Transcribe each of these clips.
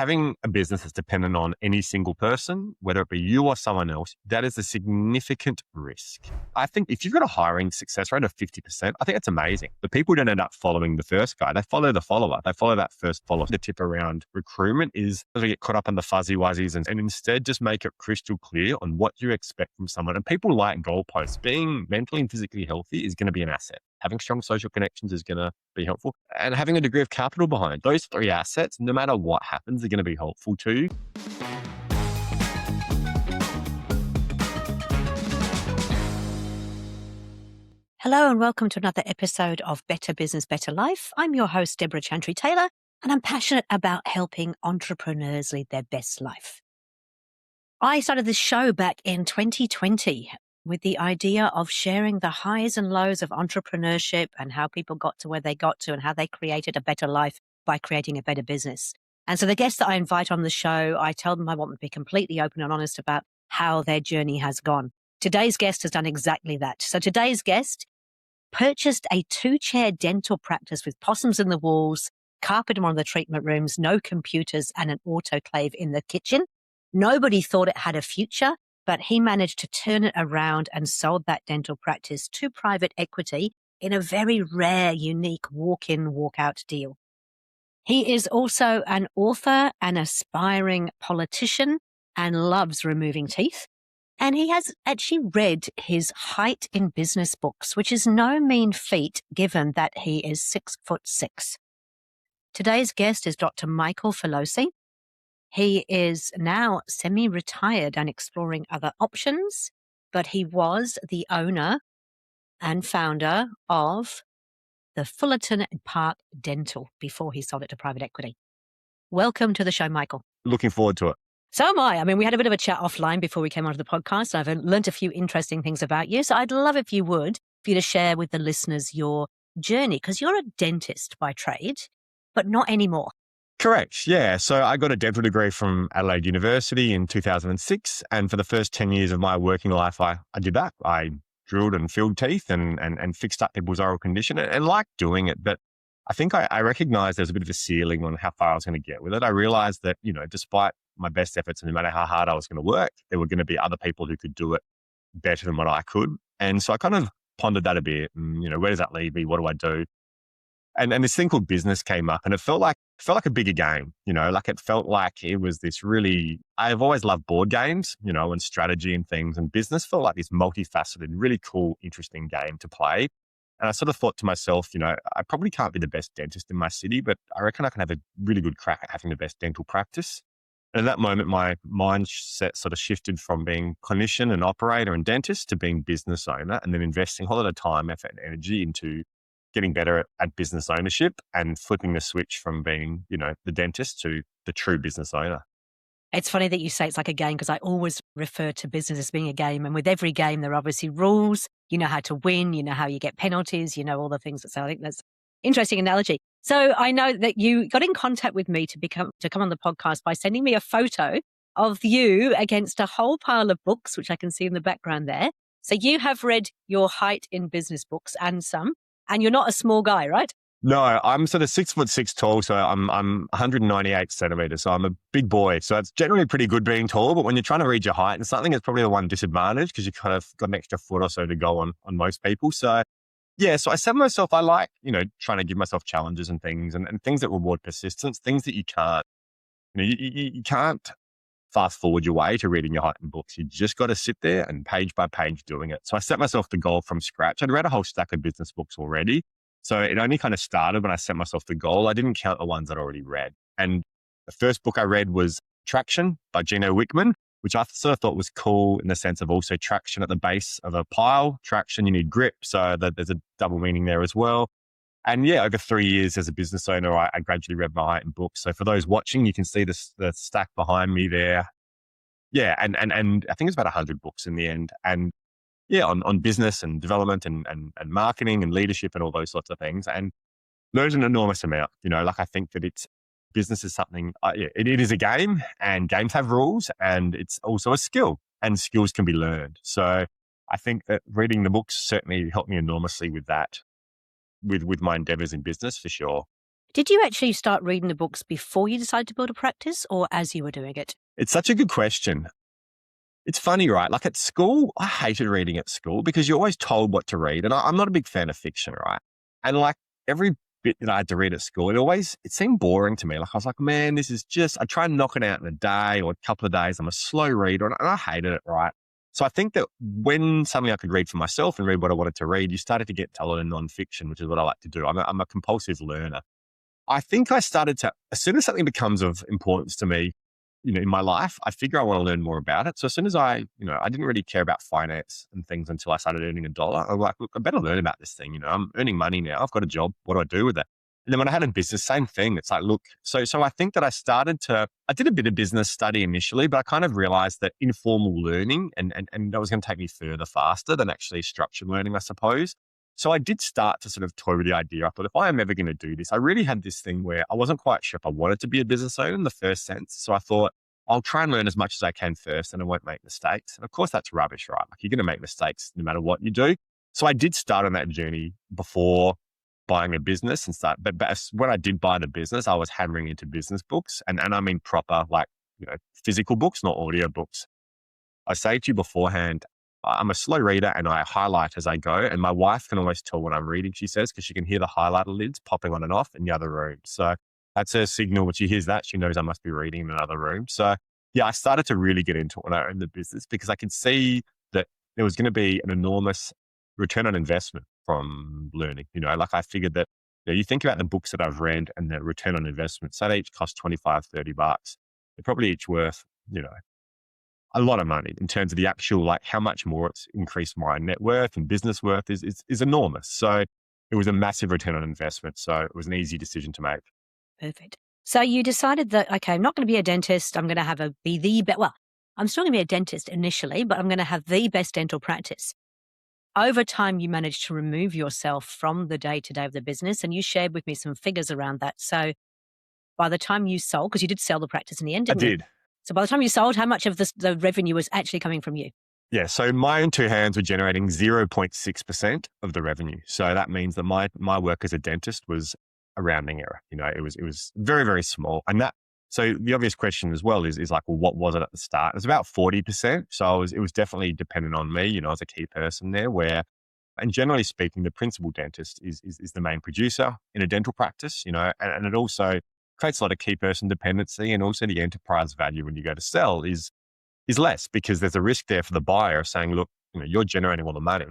having a business that's dependent on any single person, whether it be you or someone else, that is a significant risk. I think if you've got a hiring success rate of 50%, I think that's amazing. The people don't end up following the first guy. They follow the follower. They follow that first follower. The tip around recruitment is to get caught up in the fuzzy wuzzies and instead just make it crystal clear on what you expect from someone. And people like goalposts. Being mentally and physically healthy is going to be an asset. Having strong social connections is going to be helpful. And having a degree of capital behind those three assets, no matter what happens, are going to be helpful to you. Hello and welcome to another episode of Better Business, Better Life. I'm your host, Debra Chantry-Taylor, and I'm passionate about helping entrepreneurs lead their best life. I started this show back in 2020 with the idea of sharing the highs and lows of entrepreneurship and how people got to where they got to and how they created a better life by creating a better business. And so the guests that I invite on the show, I tell them I want them to be completely open and honest about how their journey has gone. Today's guest has done exactly that. So today's guest purchased a 2-chair dental practice with possums in the walls, carpet in one of the treatment rooms, no computers, and an autoclave in the kitchen. Nobody thought it had a future, but he managed to turn it around and sold that dental practice to private equity in a very rare, unique walk-in, walk-out deal. He is also an author, an aspiring politician, and loves removing teeth. And he has actually read his height in business books, which is no mean feat given that he is 6'6". Today's guest is Dr. Michael Filosi. He is now semi-retired and exploring other options, but he was the owner and founder of the Fullarton Park Dental before he sold it to private equity. Welcome to the show, Michael. Looking forward to it. So am I. I mean, we had a bit of a chat offline before we came onto the podcast. I've learned a few interesting things about you. So I'd love if you would, for you to share with the listeners your journey, because you're a dentist by trade, but not anymore. Correct. Yeah. So I got a dental degree from Adelaide University in 2006. And for the first 10 years of my working life, I did that. I drilled and filled teeth and fixed up people's oral condition and liked doing it. But I think I recognized there's a bit of a ceiling on how far I was going to get with it. I realized that, despite my best efforts and no matter how hard I was going to work, there were going to be other people who could do it better than what I could. And so I kind of pondered that a bit. And, where does that leave me? What do I do? And this thing called business came up, and it felt like a bigger game, like it felt like it was this really, I've always loved board games, and strategy and things, and business felt like this multifaceted, really cool, interesting game to play. And I sort of thought to myself, I probably can't be the best dentist in my city, but I reckon I can have a really good crack at having the best dental practice. And at that moment, my mindset sort of shifted from being clinician and operator and dentist to being business owner, and then investing a whole lot of time, effort, and energy into getting better at business ownership and flipping the switch from being, the dentist to the true business owner. It's funny that you say it's like a game, because I always refer to business as being a game. And with every game, there are obviously rules. You know how to win, you know how you get penalties, all the things. So I think that's an interesting analogy. So I know that you got in contact with me to come on the podcast by sending me a photo of you against a whole pile of books, which I can see in the background there. So you have read your height in business books and some. And you're not a small guy, right? No, I'm sort of 6'6" tall, so I'm 198 centimeters. So I'm a big boy. So it's generally pretty good being tall, but when you're trying to read your height and something, it's probably the one disadvantage because you kind of got an extra foot or so to go on most people. So yeah, so I said to myself, I like, trying to give myself challenges and things and things that reward persistence, things that you can't, you can't fast forward your way to reading your height in books. You just got to sit there and page by page doing it. So I set myself the goal from scratch. I'd read a whole stack of business books already. So it only kind of started when I set myself the goal. I didn't count the ones I'd already read. And the first book I read was Traction by Gino Wickman, which I sort of thought was cool in the sense of also traction at the base of a pile. Traction, you need grip. So there's a double meaning there as well. And yeah, over 3 years as a business owner, I gradually read my height in books. So for those watching, you can see the stack behind me there. Yeah, and I think it's about 100 books in the end. And yeah, on business and development and marketing and leadership and all those sorts of things. And learned an enormous amount. I think that business is something, it is a game, and games have rules, and it's also a skill, and skills can be learned. So I think that reading the books certainly helped me enormously with that. With my endeavors in business, for sure. Did you actually start reading the books before you decided to build a practice or as you were doing it? It's such a good question. It's funny, right? Like at school, I hated reading at school because you're always told what to read. And I'm not a big fan of fiction, right? And like every bit that I had to read at school, it seemed boring to me. Like I was like, man, I try and knock it out in a day or a couple of days. I'm a slow reader and I hated it, right? So I think that when something I could read for myself and read what I wanted to read, you started to get to a lot of nonfiction, which is what I like to do. I'm a compulsive learner. I think I started to, as soon as something becomes of importance to me, in my life, I figure I want to learn more about it. So as soon as I didn't really care about finance and things until I started earning $1. I'm like, look, I better learn about this thing. I'm earning money now. I've got a job. What do I do with it? And then when I had a business, same thing. It's like, look, so I think that I did a bit of business study initially, but I kind of realized that informal learning and that was going to take me further faster than actually structured learning, I suppose. So I did start to sort of toy with the idea. I thought, if I am ever going to do this, I really had this thing where I wasn't quite sure if I wanted to be a business owner in the first sense. So I thought, I'll try and learn as much as I can first and I won't make mistakes. And of course, that's rubbish, right? Like you're going to make mistakes no matter what you do. So I did start on that journey before buying a business but when I did buy the business, I was hammering into business books and I mean proper, like, physical books, not audio books. I say to you beforehand, I'm a slow reader and I highlight as I go. And my wife can always tell when I'm reading, she says, because she can hear the highlighter lids popping on and off in the other room. So that's her signal. When she hears that, she knows I must be reading in another room. So yeah, I started to really get into it when I owned the business because I could see that there was going to be an enormous return on investment from learning. Like I figured that you think about the books that I've read and the return on investment, say they each cost $25, $30. They're probably each worth, a lot of money in terms of the actual, like how much more it's increased my net worth and business worth is enormous. So it was a massive return on investment. So it was an easy decision to make. Perfect. So you decided that, okay, I'm not going to be a dentist. I'm going to I'm still going to be a dentist initially, but I'm going to have the best dental practice. Over time, you managed to remove yourself from the day-to-day of the business and you shared with me some figures around that. So by the time you sold, because you did sell the practice in the end, didn't you? I did. So by the time you sold, how much of the revenue was actually coming from you? Yeah. So my own two hands were generating 0.6% of the revenue. So that means that my work as a dentist was a rounding error. It was very, very small. And so the obvious question as well is like, well, what was it at the start? It was about 40%. So it was definitely dependent on me, as a key person there and generally speaking, the principal dentist is the main producer in a dental practice, and it also creates a lot of key person dependency, and also the enterprise value when you go to sell is less because there's a risk there for the buyer of saying, look, you're generating all the money,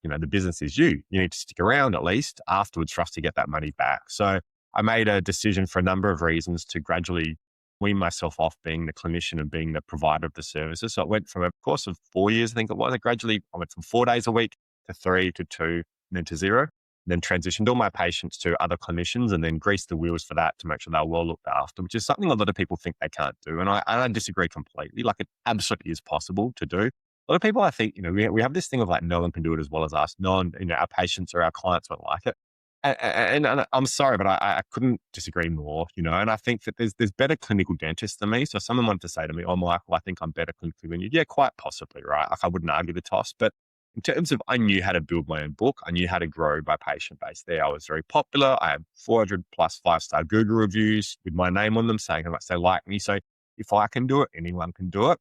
the business is you. You need to stick around at least afterwards for us to get that money back. So I made a decision for a number of reasons to gradually wean myself off being the clinician and being the provider of the services. So it went from a course of 4 years, I think it was. I went from 4 days a week to 3 to 2, and then to 0. Then transitioned all my patients to other clinicians and then greased the wheels for that to make sure they're well looked after, which is something a lot of people think they can't do. And I disagree completely. Like it absolutely is possible to do. A lot of people, I think, we have this thing of like, no one can do it as well as us. Our patients or our clients won't like it. And I'm sorry, but I couldn't disagree more, and I think that there's better clinical dentists than me. So if someone wanted to say to me, oh, Michael, I think I'm better clinically than you. Yeah, quite possibly, right? Like I wouldn't argue the toss, but in terms of I knew how to build my own book, I knew how to grow my patient base there. I was very popular. I had 400 plus 5-star Google reviews with my name on them saying how much they like me. So if I can do it, anyone can do it.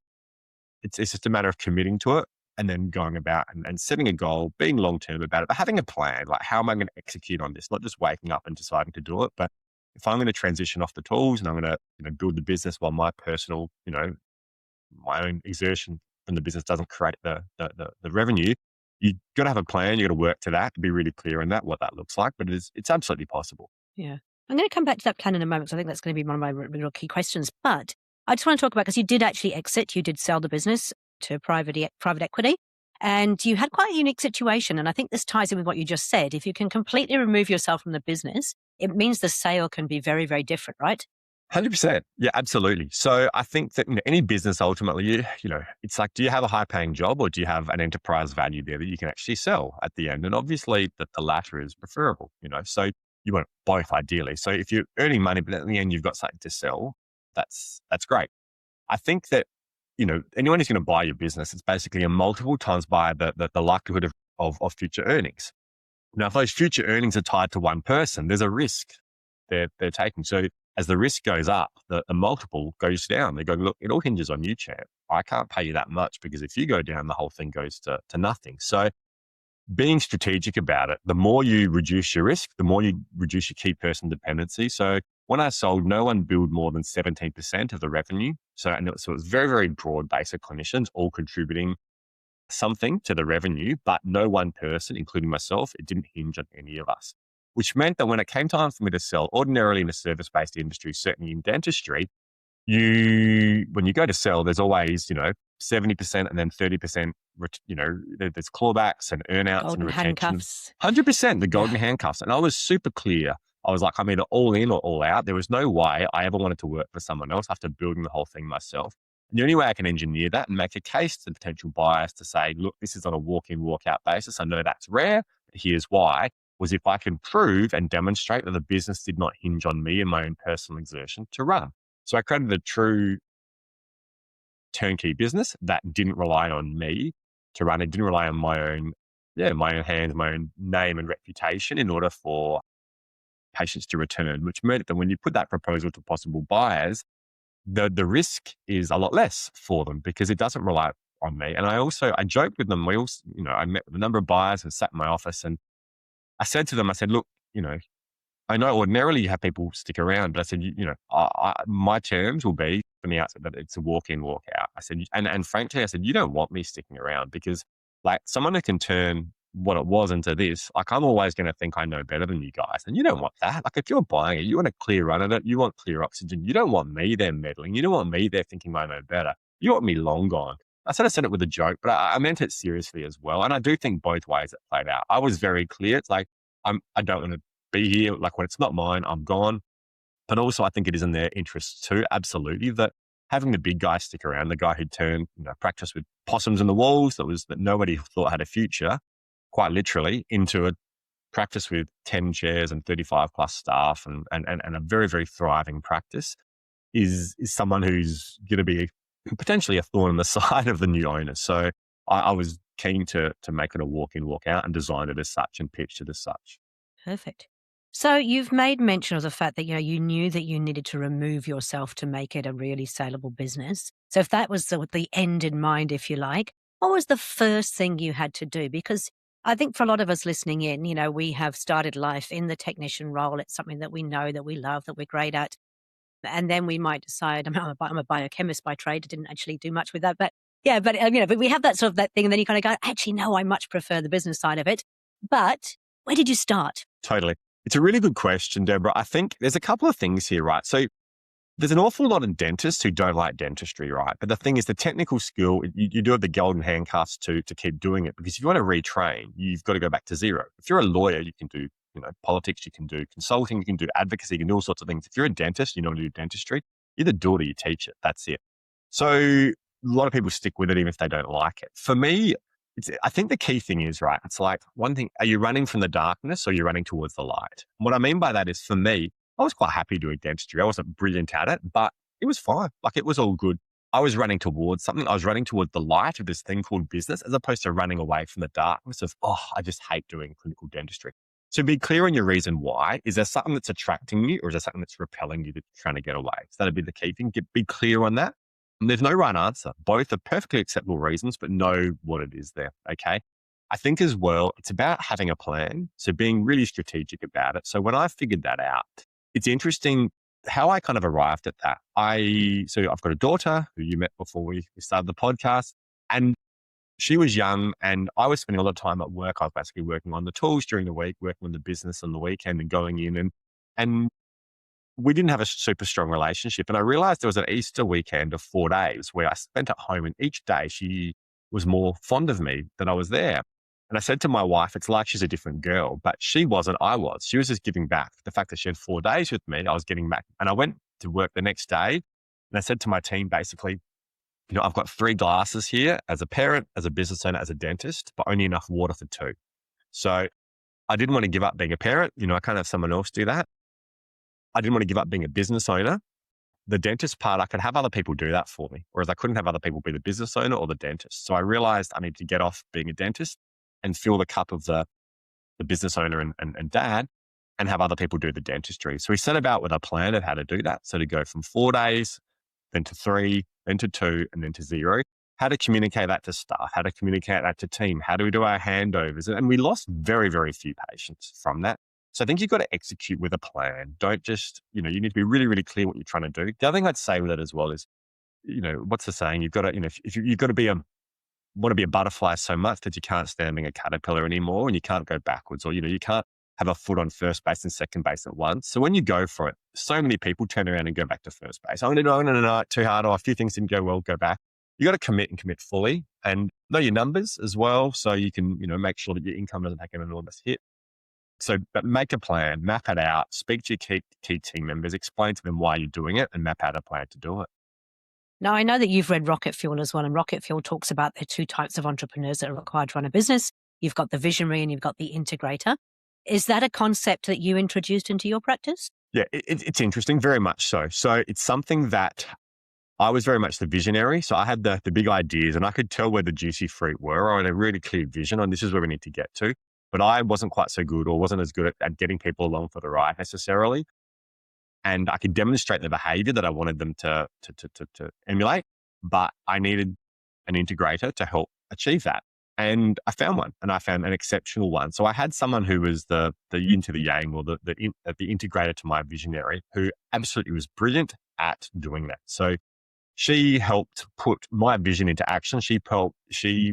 It's just a matter of committing to it and then going about and setting a goal, being long-term about it, but having a plan, like how am I going to execute on this? Not just waking up and deciding to do it, but if I'm going to transition off the tools and I'm going to build the business while my personal, my own exertion from the business doesn't create the revenue, you've got to have a plan. You've got to work to that, to be really clear in that, what that looks like, but it's absolutely possible. Yeah. I'm going to come back to that plan in a moment because I think that's going to be one of my real key questions. But I just want to talk about, because you did actually exit, you did sell the business to private equity, and you had quite a unique situation. And I think this ties in with what you just said. If you can completely remove yourself from the business, it means the sale can be very, very different, right? 100%. Yeah, absolutely. So I think that any business ultimately, it's like, do you have a high paying job or do you have an enterprise value there that you can actually sell at the end? And obviously the latter is preferable, so you want both ideally. So if you're earning money, but at the end you've got something to sell, that's great. I think that, anyone who's going to buy your business, it's basically a multiple times by the likelihood of future earnings. Now, if those future earnings are tied to one person, there's a risk they're taking. So as the risk goes up, the multiple goes down. They go, look, it all hinges on you, champ. I can't pay you that much because if you go down, the whole thing goes to nothing. So being strategic about it, the more you reduce your risk, the more you reduce your key person dependency. So when I sold, no one billed more than 17% of the revenue. So it was very, very broad base of clinicians all contributing something to the revenue, but no one person, including myself, it didn't hinge on any of us, which meant that when it came time for me to sell, ordinarily in a service-based industry, certainly in dentistry, when you go to sell, there's always, 70% and then 30%, there's clawbacks and earnouts Golden and retention. handcuffs. 100% the golden handcuffs. And I was super clear. I was like, I'm either all in or all out. There was no way I ever wanted to work for someone else after building the whole thing myself. And the only way I can engineer that and make a case to potential buyers to say, look, this is on a walk-in, walk-out basis. I know that's rare, but here's why, was if I can prove and demonstrate that the business did not hinge on me and my own personal exertion to run. So I created a true turnkey business that didn't rely on me to run. It didn't rely on my own hands, my own name and reputation in order for patients to return, which meant that when you put that proposal to possible buyers, the risk is a lot less for them because it doesn't rely on me. And I joked with them. I met with a number of buyers and sat in my office and I said to them, look, I know ordinarily you have people stick around, but I said, my terms will be from the outset that it's a walk in, walk out. I said, and frankly, I said, you don't want me sticking around because like someone who can turn what it was into this, like I'm always going to think I know better than you guys. And you don't want that. Like if you're buying it, you want a clear run at it. You want clear oxygen. You don't want me there meddling. You don't want me there thinking I know better. You want me long gone. I sort of said it with a joke, but I meant it seriously as well. And I do think both ways it played out. I was very clear. It's like, I don't want to be here. Like when it's not mine, I'm gone. But also I think it is in their interests too. Absolutely. That having the big guy stick around, the guy who turned, practice with possums in the walls that nobody thought had a future, quite literally, into a practice with 10 chairs and 35 plus staff and a very, very thriving practice is someone who's going to be potentially a thorn in the side of the new owner. So I was keen to make it a walk in, walk out and design it as such and pitched it as such. Perfect. So you've made mention of the fact that, you knew that you needed to remove yourself to make it a really saleable business. So if that was the end in mind, if you like, what was the first thing you had to do? Because I think for a lot of us listening in, we have started life in the technician role. It's something that we know, that we love, that we're great at. And then we might decide, I'm a biochemist by trade. I didn't actually do much with that. But yeah, but we have that sort of that thing. And then you kind of go, actually, no, I much prefer the business side of it. But where did you start? Totally. It's a really good question, Deborah. I think there's a couple of things here, right? So there's an awful lot of dentists who don't like dentistry, right? But the thing is the technical skill, you do have the golden handcuffs to keep doing it because if you want to retrain, you've got to go back to zero. If you're a lawyer, you can do politics, you can do consulting, you can do advocacy, you can do all sorts of things. If you're a dentist, you know how to do dentistry, you either do it or you teach it. That's it. So a lot of people stick with it even if they don't like it. For me, I think the key thing is, right, it's like one thing, are you running from the darkness or are you running towards the light? And what I mean by that is for me, I was quite happy doing dentistry. I wasn't brilliant at it, but it was fine. Like it was all good. I was running towards something. I was running towards the light of this thing called business as opposed to running away from the darkness of, I just hate doing clinical dentistry. So be clear on your reason why. Is there something that's attracting you or is there something that's repelling you that you're trying to get away? So that'd be the key thing. Be clear on that. And there's no right answer. Both are perfectly acceptable reasons, but know what it is there. Okay. I think as well, it's about having a plan. So being really strategic about it. So when I figured that out, it's interesting how I kind of arrived at that. So I've got a daughter who you met before we started the podcast, and she was young and I was spending a lot of time at work. I was basically working on the tools during the week, working on the business on the weekend and going in and we didn't have a super strong relationship. And I realized there was an Easter weekend of 4 days where I spent at home and each day she was more fond of me than I was there. And I said to my wife, it's like she's a different girl, but she wasn't, I was. She was just giving back. The fact that she had 4 days with me, I was getting back. And I went to work the next day and I said to my team, basically, I've got 3 glasses here as a parent, as a business owner, as a dentist, but only enough water for 2. So I didn't want to give up being a parent. I can't have someone else do that. I didn't want to give up being a business owner. The dentist part, I could have other people do that for me, whereas I couldn't have other people be the business owner or the dentist. So I realized I need to get off being a dentist and fill the cup of the business owner and dad. and have other people do the dentistry. So we set about with a plan of how to do that. So to go from 4 days, then to 3, then to 2, and then to 0. How to communicate that to staff, how to communicate that to team, how do we do our handovers? And we lost very, very few patients from that. So I think you've got to execute with a plan. Don't just, you need to be really, really clear what you're trying to do. The other thing I'd say with it as well is, what's the saying? You've got to, if you've got to want to be a butterfly so much that you can't stand being a caterpillar anymore, and you can't go backwards, or, you can't have a foot on first base and second base at once. So when you go for it, so many people turn around and go back to first base. Oh, no, too hard. Or a few things didn't go well, go back. You got to commit and commit fully, and know your numbers as well. So you can, make sure that your income doesn't take an enormous hit. So, but make a plan, map it out, speak to your key team members, explain to them why you're doing it, and map out a plan to do it. Now, I know that you've read Rocket Fuel as well, and Rocket Fuel talks about the two types of entrepreneurs that are required to run a business. You've got the visionary and you've got the integrator. Is that a concept that you introduced into your practice? Yeah, it's interesting, very much so. So it's something that I was very much the visionary. So I had the big ideas, and I could tell where the juicy fruit were. I had a really clear vision on this is where we need to get to. But I wasn't quite so good, or wasn't as good at getting people along for the ride necessarily. And I could demonstrate the behavior that I wanted them to emulate, but I needed an integrator to help achieve that. And I found one, and I found an exceptional one. So I had someone who was the yin to the yang, or the integrator to my visionary, who absolutely was brilliant at doing that. So she helped put my vision into action. She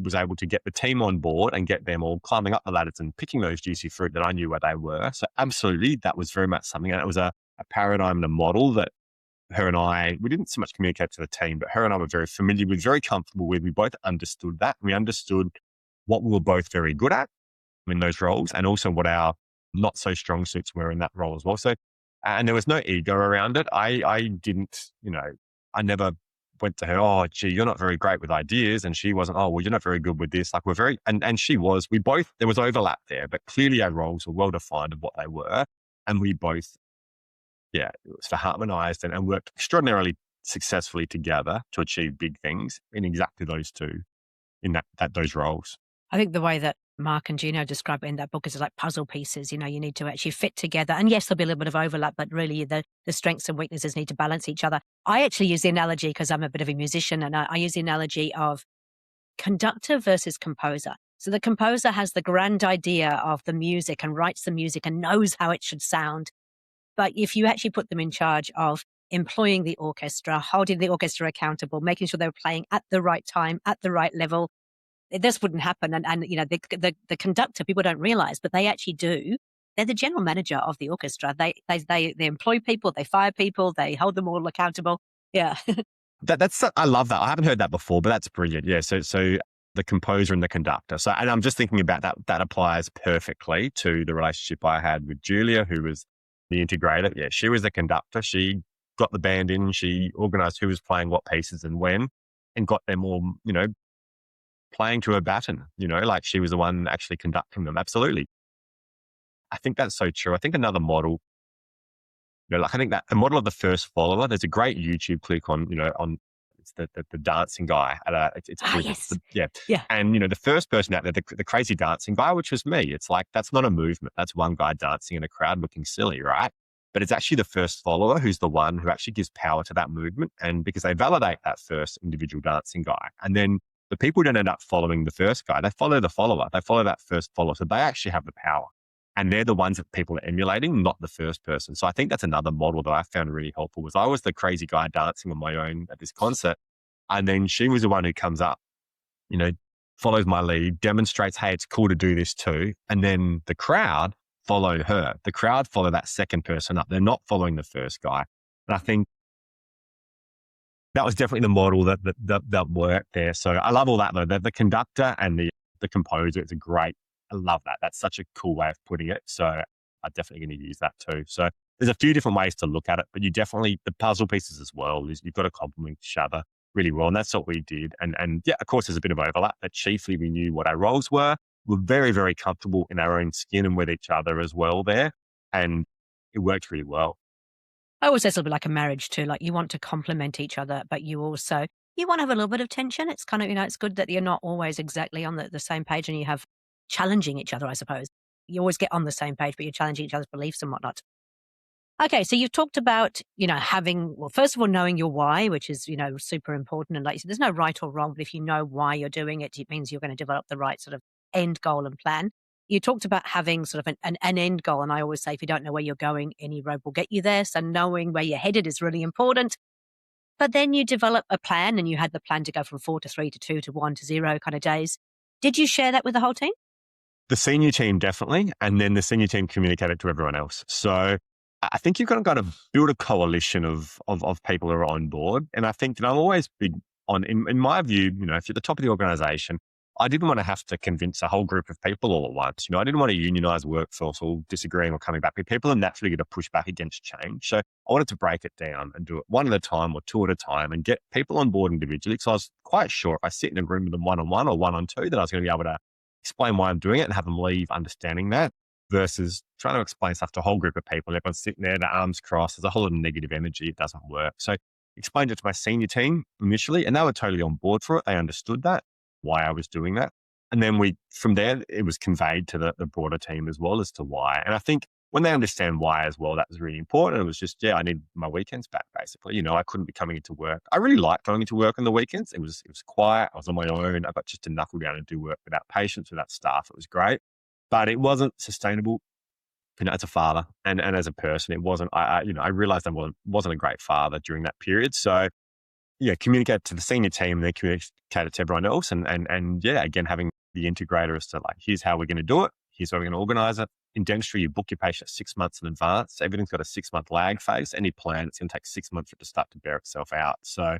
was able to get the team on board and get them all climbing up the ladders and picking those juicy fruit that I knew where they were. So absolutely, that was very much something. And it was a paradigm and a model that her and I, we didn't so much communicate to the team, but her and I were very familiar with, very comfortable with. We both understood that. We understood what we were both very good at in those roles, and also what our not so strong suits were in that role as well. So, and there was no ego around it. I didn't, I never went to her, oh, gee, you're not very great with ideas. And she wasn't, oh, well, you're not very good with this. Like and she was, there was overlap there, but clearly our roles were well defined of what they were. And we both, it was harmonized and worked extraordinarily successfully together to achieve big things in exactly those two, in those roles. I think the way that Mark and Gino describe it in that book is like puzzle pieces. You need to actually fit together. And yes, there'll be a little bit of overlap, but really the strengths and weaknesses need to balance each other. I actually use the analogy, because I'm a bit of a musician, and I use the analogy of conductor versus composer. So the composer has the grand idea of the music and writes the music and knows how it should sound. But if you actually put them in charge of employing the orchestra, holding the orchestra accountable, making sure they're playing at the right time, at the right level, this wouldn't happen. And the conductor, people don't realize, but they actually do. They're the general manager of the orchestra. They employ people, they fire people, they hold them all accountable. Yeah. I love that. I haven't heard that before, but that's brilliant. Yeah. So the composer and the conductor. So, and I'm just thinking about that. That applies perfectly to the relationship I had with Julia, who was the integrator. Yeah. She was the conductor. She got the band in. She organized who was playing what pieces and when, and got them all, playing to a baton, like she was the one actually conducting them. Absolutely. I think that's so true. I think another model, I think that a model of the first follower, there's a great YouTube clip on, it's the dancing guy. It's yes. Yeah. And, the first person out there, the crazy dancing guy, which was me, it's like, that's not a movement. That's one guy dancing in a crowd looking silly, right? But it's actually the first follower who's the one who actually gives power to that movement. And because they validate that first individual dancing guy. And then the people don't end up following the first guy. They follow the follower. They follow that first follower. So they actually have the power. And they're the ones that people are emulating, not the first person. So I think that's another model that I found really helpful. Was I was the crazy guy dancing on my own at this concert. And then she was the one who comes up, follows my lead, demonstrates, hey, it's cool to do this too. And then the crowd follow her. The crowd follow that second person up. They're not following the first guy. And I think that was definitely the model that worked there. So I love all that though. The conductor and the composer, I love that. That's such a cool way of putting it. So I'm definitely going to use that too. So there's a few different ways to look at it, but the puzzle pieces as well, you've got to complement each other really well. And that's what we did. And yeah, of course, there's a bit of overlap, but chiefly we knew what our roles were. We're very, very comfortable in our own skin and with each other as well there. And it worked really well. I always say it's a little bit like a marriage too. Like you want to complement each other, but you want to have a little bit of tension. It's kind of, it's good that you're not always exactly on the same page and you have challenging each other, I suppose. you always get on the same page, but you're challenging each other's beliefs and whatnot. Okay, so you've talked about, having, well, first of all, knowing your why, which is, super important. And like you said, there's no right or wrong, but if you know why you're doing it, it means you're going to develop the right sort of end goal and plan. You talked about having sort of an end goal. And I always say, if you don't know where you're going, any road will get you there. So knowing where you're headed is really important. But then you develop a plan, and you had the plan to go from 4 to 3 to 2 to 1 to 0 kind of days. Did you share that with the whole team? The senior team definitely, and then the senior team communicated to everyone else. So I think you've got to kind of build a coalition of people who are on board. And I think that I'm always big on, in my view, if you're at the top of the organization, I didn't want to have to convince a whole group of people all at once. I didn't want a unionized workforce all disagreeing or coming back. People are naturally going to push back against change. So I wanted to break it down and do it one at a time or two at a time and get people on board individually. So I was quite sure if I sit in a room with them one-on-one or one-on-two, that I was going to be able to explain why I'm doing it and have them leave understanding that, versus trying to explain stuff to a whole group of people. Everyone's sitting there, their arms crossed. There's a whole lot of negative energy. It doesn't work. So explained it to my senior team initially, and they were totally on board for it. They understood that, why I was doing that. And then from there, it was conveyed to the broader team as well as to why. And I think when they understand why as well, that was really important. It was just, I need my weekends back, basically. I couldn't be coming into work. I really liked going into work on the weekends. It was quiet. I was on my own. I got just to knuckle down and do work without patients, without staff. It was great, but it wasn't sustainable. As a father and as a person, it wasn't. I realized I wasn't a great father during that period. So communicate to the senior team, and then communicate to everyone else, and again, having the integrator as to like, here's how we're going to do it. Here's how we're going to organize it. In dentistry, you book your patient 6 months in advance. Everything's got a 6-month lag phase. Any plan, it's going to take 6 months for it to start to bear itself out. So,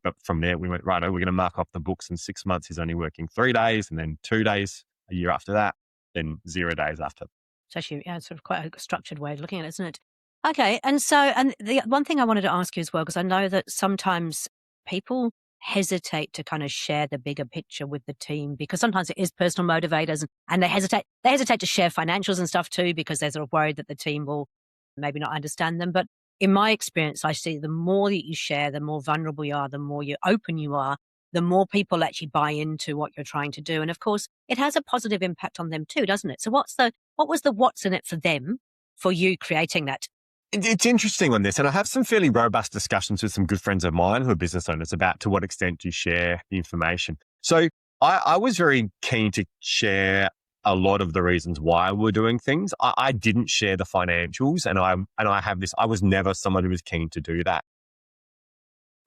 but from there, we went, right, we're going to mark off the books in 6 months. He's only working 3 days, and then 2 days a year after that, then 0 days after. It's actually sort of quite a structured way of looking at it, isn't it? Okay. And the one thing I wanted to ask you as well, because I know that sometimes people hesitate to kind of share the bigger picture with the team, because sometimes it is personal motivators, and they hesitate to share financials and stuff too, because they're sort of worried that the team will maybe not understand them. But in my experience, I see the more that you share, the more vulnerable you are, the more open you are, the more people actually buy into what you're trying to do. And of course, it has a positive impact on them too, doesn't it? So what was the what's in it for them, for you creating that? It's interesting on this, and I have some fairly robust discussions with some good friends of mine who are business owners about to what extent you share the information. So I was very keen to share a lot of the reasons why we're doing things. I didn't share the financials, and I have this. I was never someone who was keen to do that.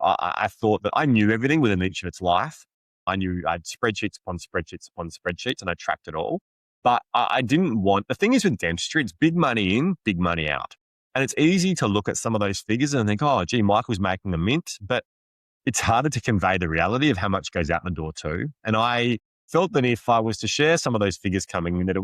I thought that I knew everything within each of its life. I knew I had spreadsheets upon spreadsheets upon spreadsheets, and I tracked it all. But I didn't want, the thing is with dentistry, it's big money in, big money out. And it's easy to look at some of those figures and think, oh, gee, Michael's making a mint. But it's harder to convey the reality of how much goes out the door too. And I felt that if I was to share some of those figures coming in, that it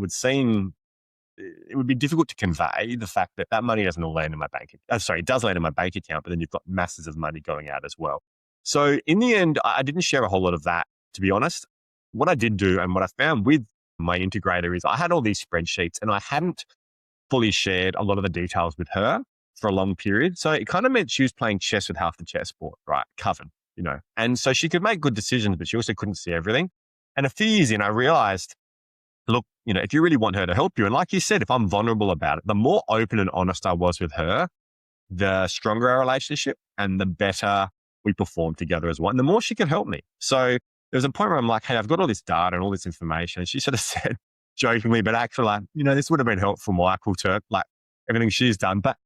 would be difficult to convey the fact that that money doesn't all land in my bank. It does land in my bank account, but then you've got masses of money going out as well. So in the end, I didn't share a whole lot of that, to be honest. What I did do, and what I found with my integrator, is I had all these spreadsheets, and I hadn't fully shared a lot of the details with her for a long period. So it kind of meant she was playing chess with half the chessboard, right? Coven, And so she could make good decisions, but she also couldn't see everything. And a few years in, I realized, look, if you really want her to help you, and like you said, if I'm vulnerable about it, the more open and honest I was with her, the stronger our relationship and the better we performed together as one, and the more she could help me. So there was a point where I'm like, hey, I've got all this data and all this information. And she sort of said, jokingly, but actually, this would have been helpful, Michael, to like everything she's done. But,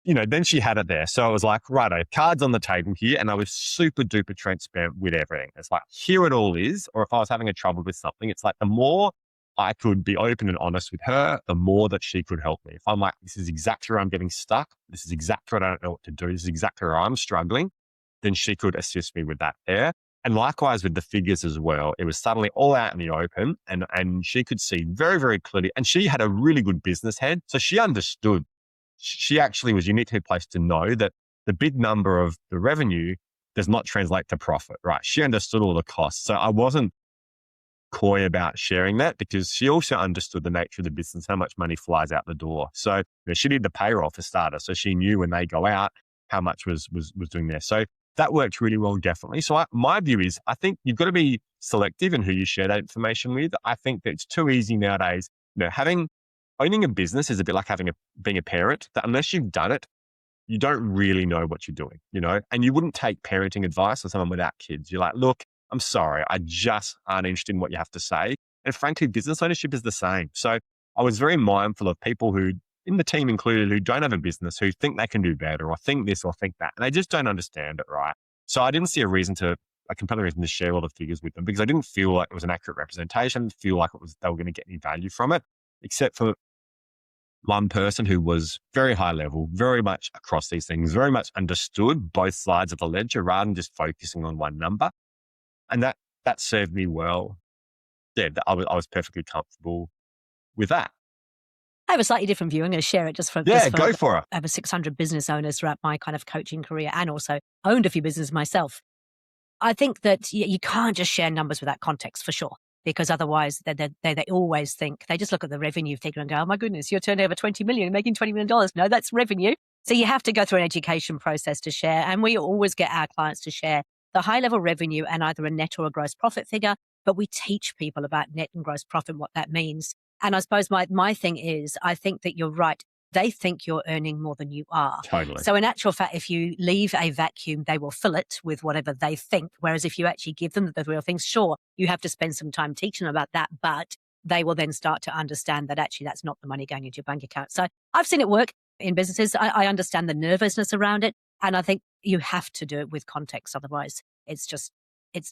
then she had it there. So I was like, righto, cards on the table here. And I was super duper transparent with everything. It's like, here it all is. Or if I was having a trouble with something, it's like the more I could be open and honest with her, the more that she could help me. If I'm like, this is exactly where I'm getting stuck, this is exactly what I don't know what to do, this is exactly where I'm struggling, then she could assist me with that there. And likewise with the figures as well, it was suddenly all out in the open, and she could see very, very clearly. And she had a really good business head. So she understood. She actually was uniquely placed to know that the big number of the revenue does not translate to profit, right? She understood all the costs. So I wasn't coy about sharing that, because she also understood the nature of the business, how much money flies out the door. So she did the payroll for starters. So she knew when they go out, how much was doing there. So that worked really well, definitely. So my view is, I think you've got to be selective in who you share that information with. I think that it's too easy nowadays Owning a business is a bit like being a parent, that unless you've done it, you don't really know what you're doing, and you wouldn't take parenting advice from someone without kids. You're like, look, I'm sorry, I just aren't interested in what you have to say. And frankly, business ownership is the same. So I was very mindful of people who, in the team included, who don't have a business, who think they can do better or think this or think that, and they just don't understand it, right? So I didn't see a compelling reason to share all the figures with them because I didn't feel like it was an accurate representation. I didn't feel like they were going to get any value from it, except for one person who was very high level, very much across these things, very much understood both sides of the ledger rather than just focusing on one number. And that served me well. Yeah, I was perfectly comfortable with that. I have a slightly different view. I'm going to share it go for it. Over 600 business owners throughout my kind of coaching career and also owned a few businesses myself. I think that you can't just share numbers without context for sure, because otherwise they always think, they just look at the revenue figure and go, oh my goodness, you're turning over 20 million, making $20 million. No, that's revenue. So you have to go through an education process to share. And we always get our clients to share the high level revenue and either a net or a gross profit figure, but we teach people about net and gross profit and what that means. And I suppose my thing is, I think that you're right. They think you're earning more than you are. Totally. So in actual fact, if you leave a vacuum, they will fill it with whatever they think. Whereas if you actually give them the real things, sure, you have to spend some time teaching them about that, but they will then start to understand that actually that's not the money going into your bank account. So I've seen it work in businesses. I understand the nervousness around it. And I think you have to do it with context. Otherwise, it's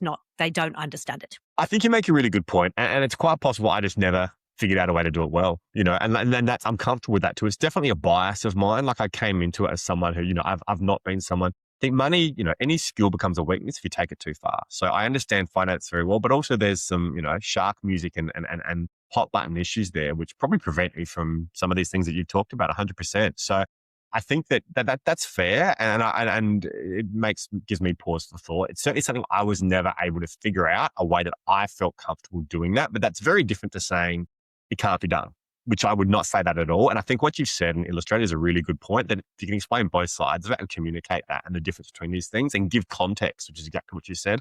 not, they don't understand it. I think you make a really good point, and it's quite possible I just never figured out a way to do it well, and that's, I'm comfortable with that too. It's definitely a bias of mine. Like I came into it as someone who, I've not been someone, I think money, any skill becomes a weakness if you take it too far. So I understand finance very well, but also there's some, shark music and hot button issues there, which probably prevent me from some of these things that you've talked about 100%. So I think that's fair. And it gives me pause for thought. It's certainly something I was never able to figure out a way that I felt comfortable doing that. But that's very different to saying, it can't be done, which I would not say that at all. And I think what you've said and illustrated is a really good point, that if you can explain both sides of it and communicate that and the difference between these things and give context, which is exactly what you said,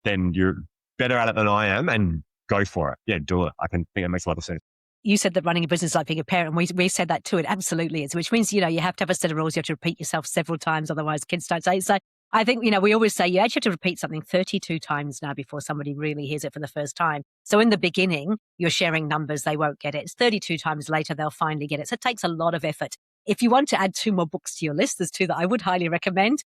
then you're better at it than I am, and go for it. Yeah, do it. I think it makes a lot of sense. You said that running a business is like being a parent, and we said that too. It absolutely is, which means, you have to have a set of rules. You have to repeat yourself several times, otherwise kids don't say it. So I think, we always say you actually have to repeat something 32 times now before somebody really hears it for the first time. So in the beginning, you're sharing numbers, they won't get it. It's 32 times later, they'll finally get it. So it takes a lot of effort. If you want to add 2 more books to your list, there's 2 that I would highly recommend.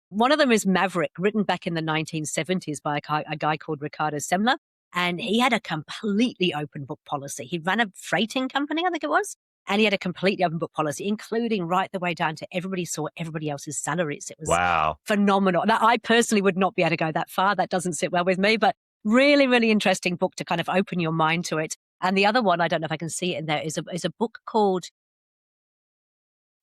One of them is Maverick, written back in the 1970s by a guy called Ricardo Semler. And he had a completely open book policy. He ran a freighting company, I think it was. And he had a completely open book policy, including right the way down to everybody saw everybody else's salaries. It was phenomenal. Now, I personally would not be able to go that far. That doesn't sit well with me, but really, really interesting book to kind of open your mind to it. And the other one, I don't know if I can see it in there, is a book called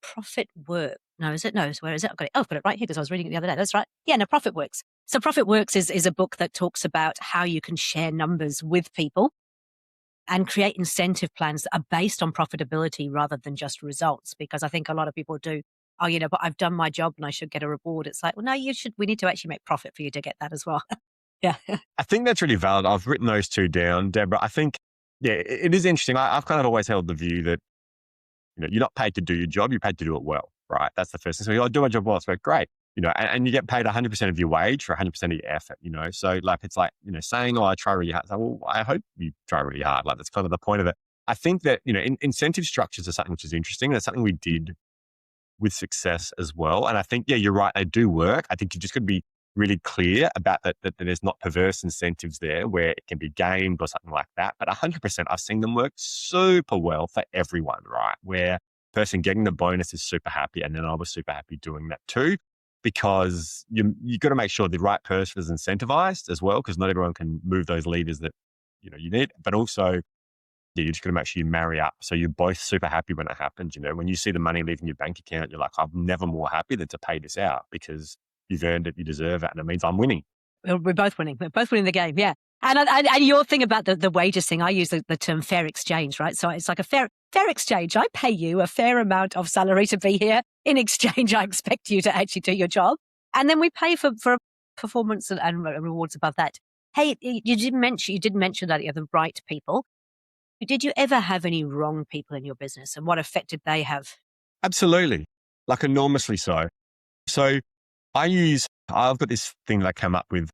Profit Work. No, is it? No, where is it? I've got it right here because I was reading it the other day. That's right. Yeah, no, Profit Works. So Profit Works is a book that talks about how you can share numbers with people and create incentive plans that are based on profitability rather than just results. Because I think a lot of people do, but I've done my job and I should get a reward. It's like, well, no, we need to actually make profit for you to get that as well. Yeah. I think that's really valid. I've written those 2 down, Deborah. I think, it is interesting. I've kind of always held the view that, you're not paid to do your job, you're paid to do it well, right? That's the first thing. So I do my job well, it's great. And you get paid 100% of your wage for 100% of your effort, So it's like, saying, I try really hard. It's like, well, I hope you try really hard. Like that's kind of the point of it. I think that, incentive structures are something which is interesting. That's something we did with success as well. And I think, you're right. They do work. I think you just got to be really clear about that there's not perverse incentives there where it can be gamed or something like that. But 100%, I've seen them work super well for everyone, right? Where person getting the bonus is super happy. And then I was super happy doing that too. Because you got to make sure the right person is incentivized as well, because not everyone can move those levers that you need. But also, you just got to make sure you marry up, so you're both super happy when it happens. When you see the money leaving your bank account, you're like, I'm never more happy than to pay this out because you've earned it, you deserve it, and it means I'm winning. We're both winning. We're both winning the game. Yeah. And your thing about the wages thing, I use the term fair exchange, right? So it's like a fair exchange. I pay you a fair amount of salary to be here. In exchange, I expect you to actually do your job. And then we pay for performance and rewards above that. Hey, you did mention that you have the right people. Did you ever have any wrong people in your business, and what effect did they have? Absolutely. Like enormously so. So I've got this thing that I came up with,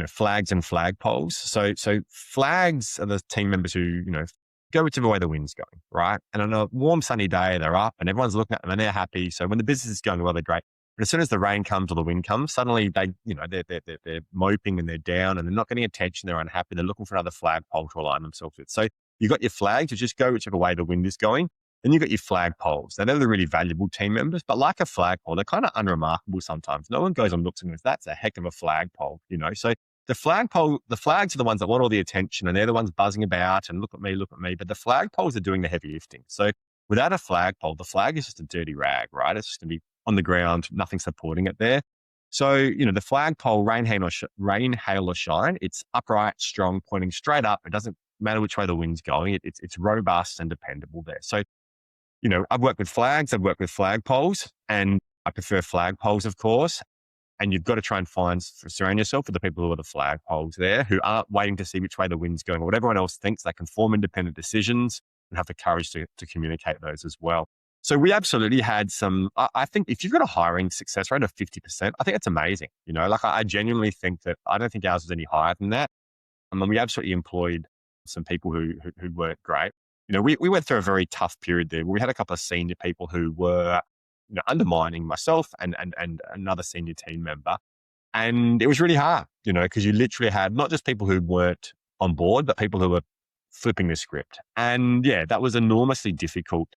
flags and flagpoles. So flags are the team members who, go whichever way the wind's going, right? And on a warm, sunny day, they're up and everyone's looking at them and they're happy. So when the business is going well, they're great. But as soon as the rain comes or the wind comes, suddenly they're moping and they're down and they're not getting attention. They're unhappy. They're looking for another flagpole to align themselves with. So you've got your flags, you just go whichever way the wind is going. Then you've got your flagpoles. Now, they're the really valuable team members, but like a flagpole, they're kind of unremarkable sometimes. No one goes and looks and goes, that's a heck of a flagpole, So the flags are the ones that want all the attention and they're the ones buzzing about and look at me. But the flagpoles are doing the heavy lifting. So without a flagpole, the flag is just a dirty rag, right? It's just going to be on the ground, nothing supporting it there. So, the flagpole, rain, hail or shine, it's upright, strong, pointing straight up. It doesn't matter which way the wind's going. It's robust and dependable there. So, I've worked with flags, I've worked with flagpoles, and I prefer flagpoles, of course. And you've got to try and surround yourself with the people who are the flagpoles there, who aren't waiting to see which way the wind's going or what everyone else thinks. They can form independent decisions and have the courage to communicate those as well. So we absolutely had I think if you've got a hiring success rate of 50%, I think that's amazing. I genuinely think that, I don't think ours was any higher than that. We absolutely employed some people who weren't great. We went through a very tough period there. We had a couple of senior people who were, undermining myself and another senior team member. And it was really hard, because you literally had not just people who weren't on board, but people who were flipping the script. And yeah, that was enormously difficult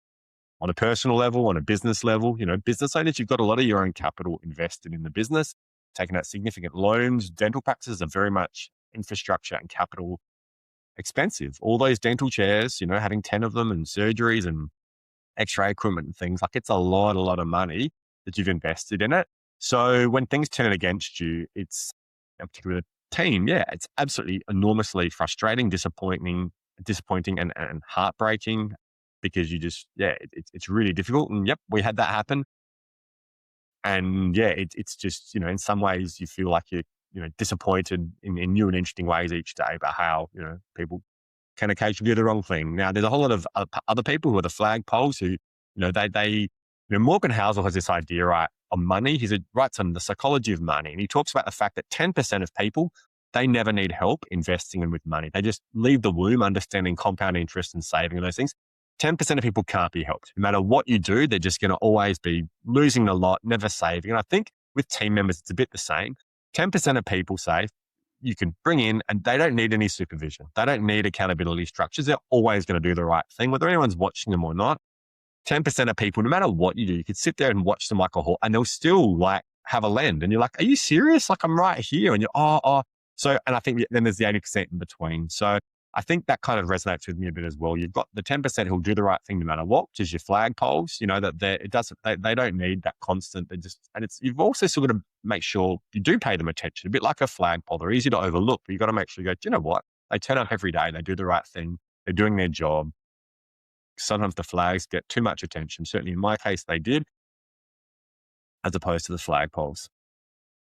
on a personal level, on a business level. Business owners, you've got a lot of your own capital invested in the business, taking out significant loans. Dental practices are very much infrastructure and capital expensive. All those dental chairs, having 10 of them and surgeries and x-ray equipment and things, like it's a lot of money that you've invested in it. So when things turn against you, it's, particularly the team, it's absolutely enormously frustrating, disappointing and heartbreaking, because you just, it's really difficult. And we had that happen. And it's just, in some ways you feel like you're, disappointed in new and interesting ways each day about how, people can occasionally do the wrong thing. Now, there's a whole lot of other people who are the flagpoles who, Morgan Housel has this idea, right, on money. He writes on the psychology of money. And he talks about the fact that 10% of people, they never need help investing in with money. They just leave the womb understanding compound interest and saving and those things. 10% of people can't be helped. No matter what you do, they're just going to always be losing a lot, never saving. And I think with team members, it's a bit the same. 10% of people save. You can bring in and they don't need any supervision. They don't need accountability structures. They're always going to do the right thing, whether anyone's watching them or not. 10% of people, no matter what you do, you could sit there and watch the Michael Hall and they'll still have a lend. And you're like, are you serious? Like, I'm right here. And you're, So, and I think then there's the 80% in between. So I think that kind of resonates with me a bit as well. You've got the 10% who'll do the right thing no matter what, which is your flagpoles, that they don't need that constant. You've also still got to make sure you do pay them attention, a bit like a flagpole. They're easy to overlook, but you've got to make sure you go, do you know what? They turn up every day. They do the right thing. They're doing their job. Sometimes the flags get too much attention. Certainly in my case, they did, as opposed to the flagpoles.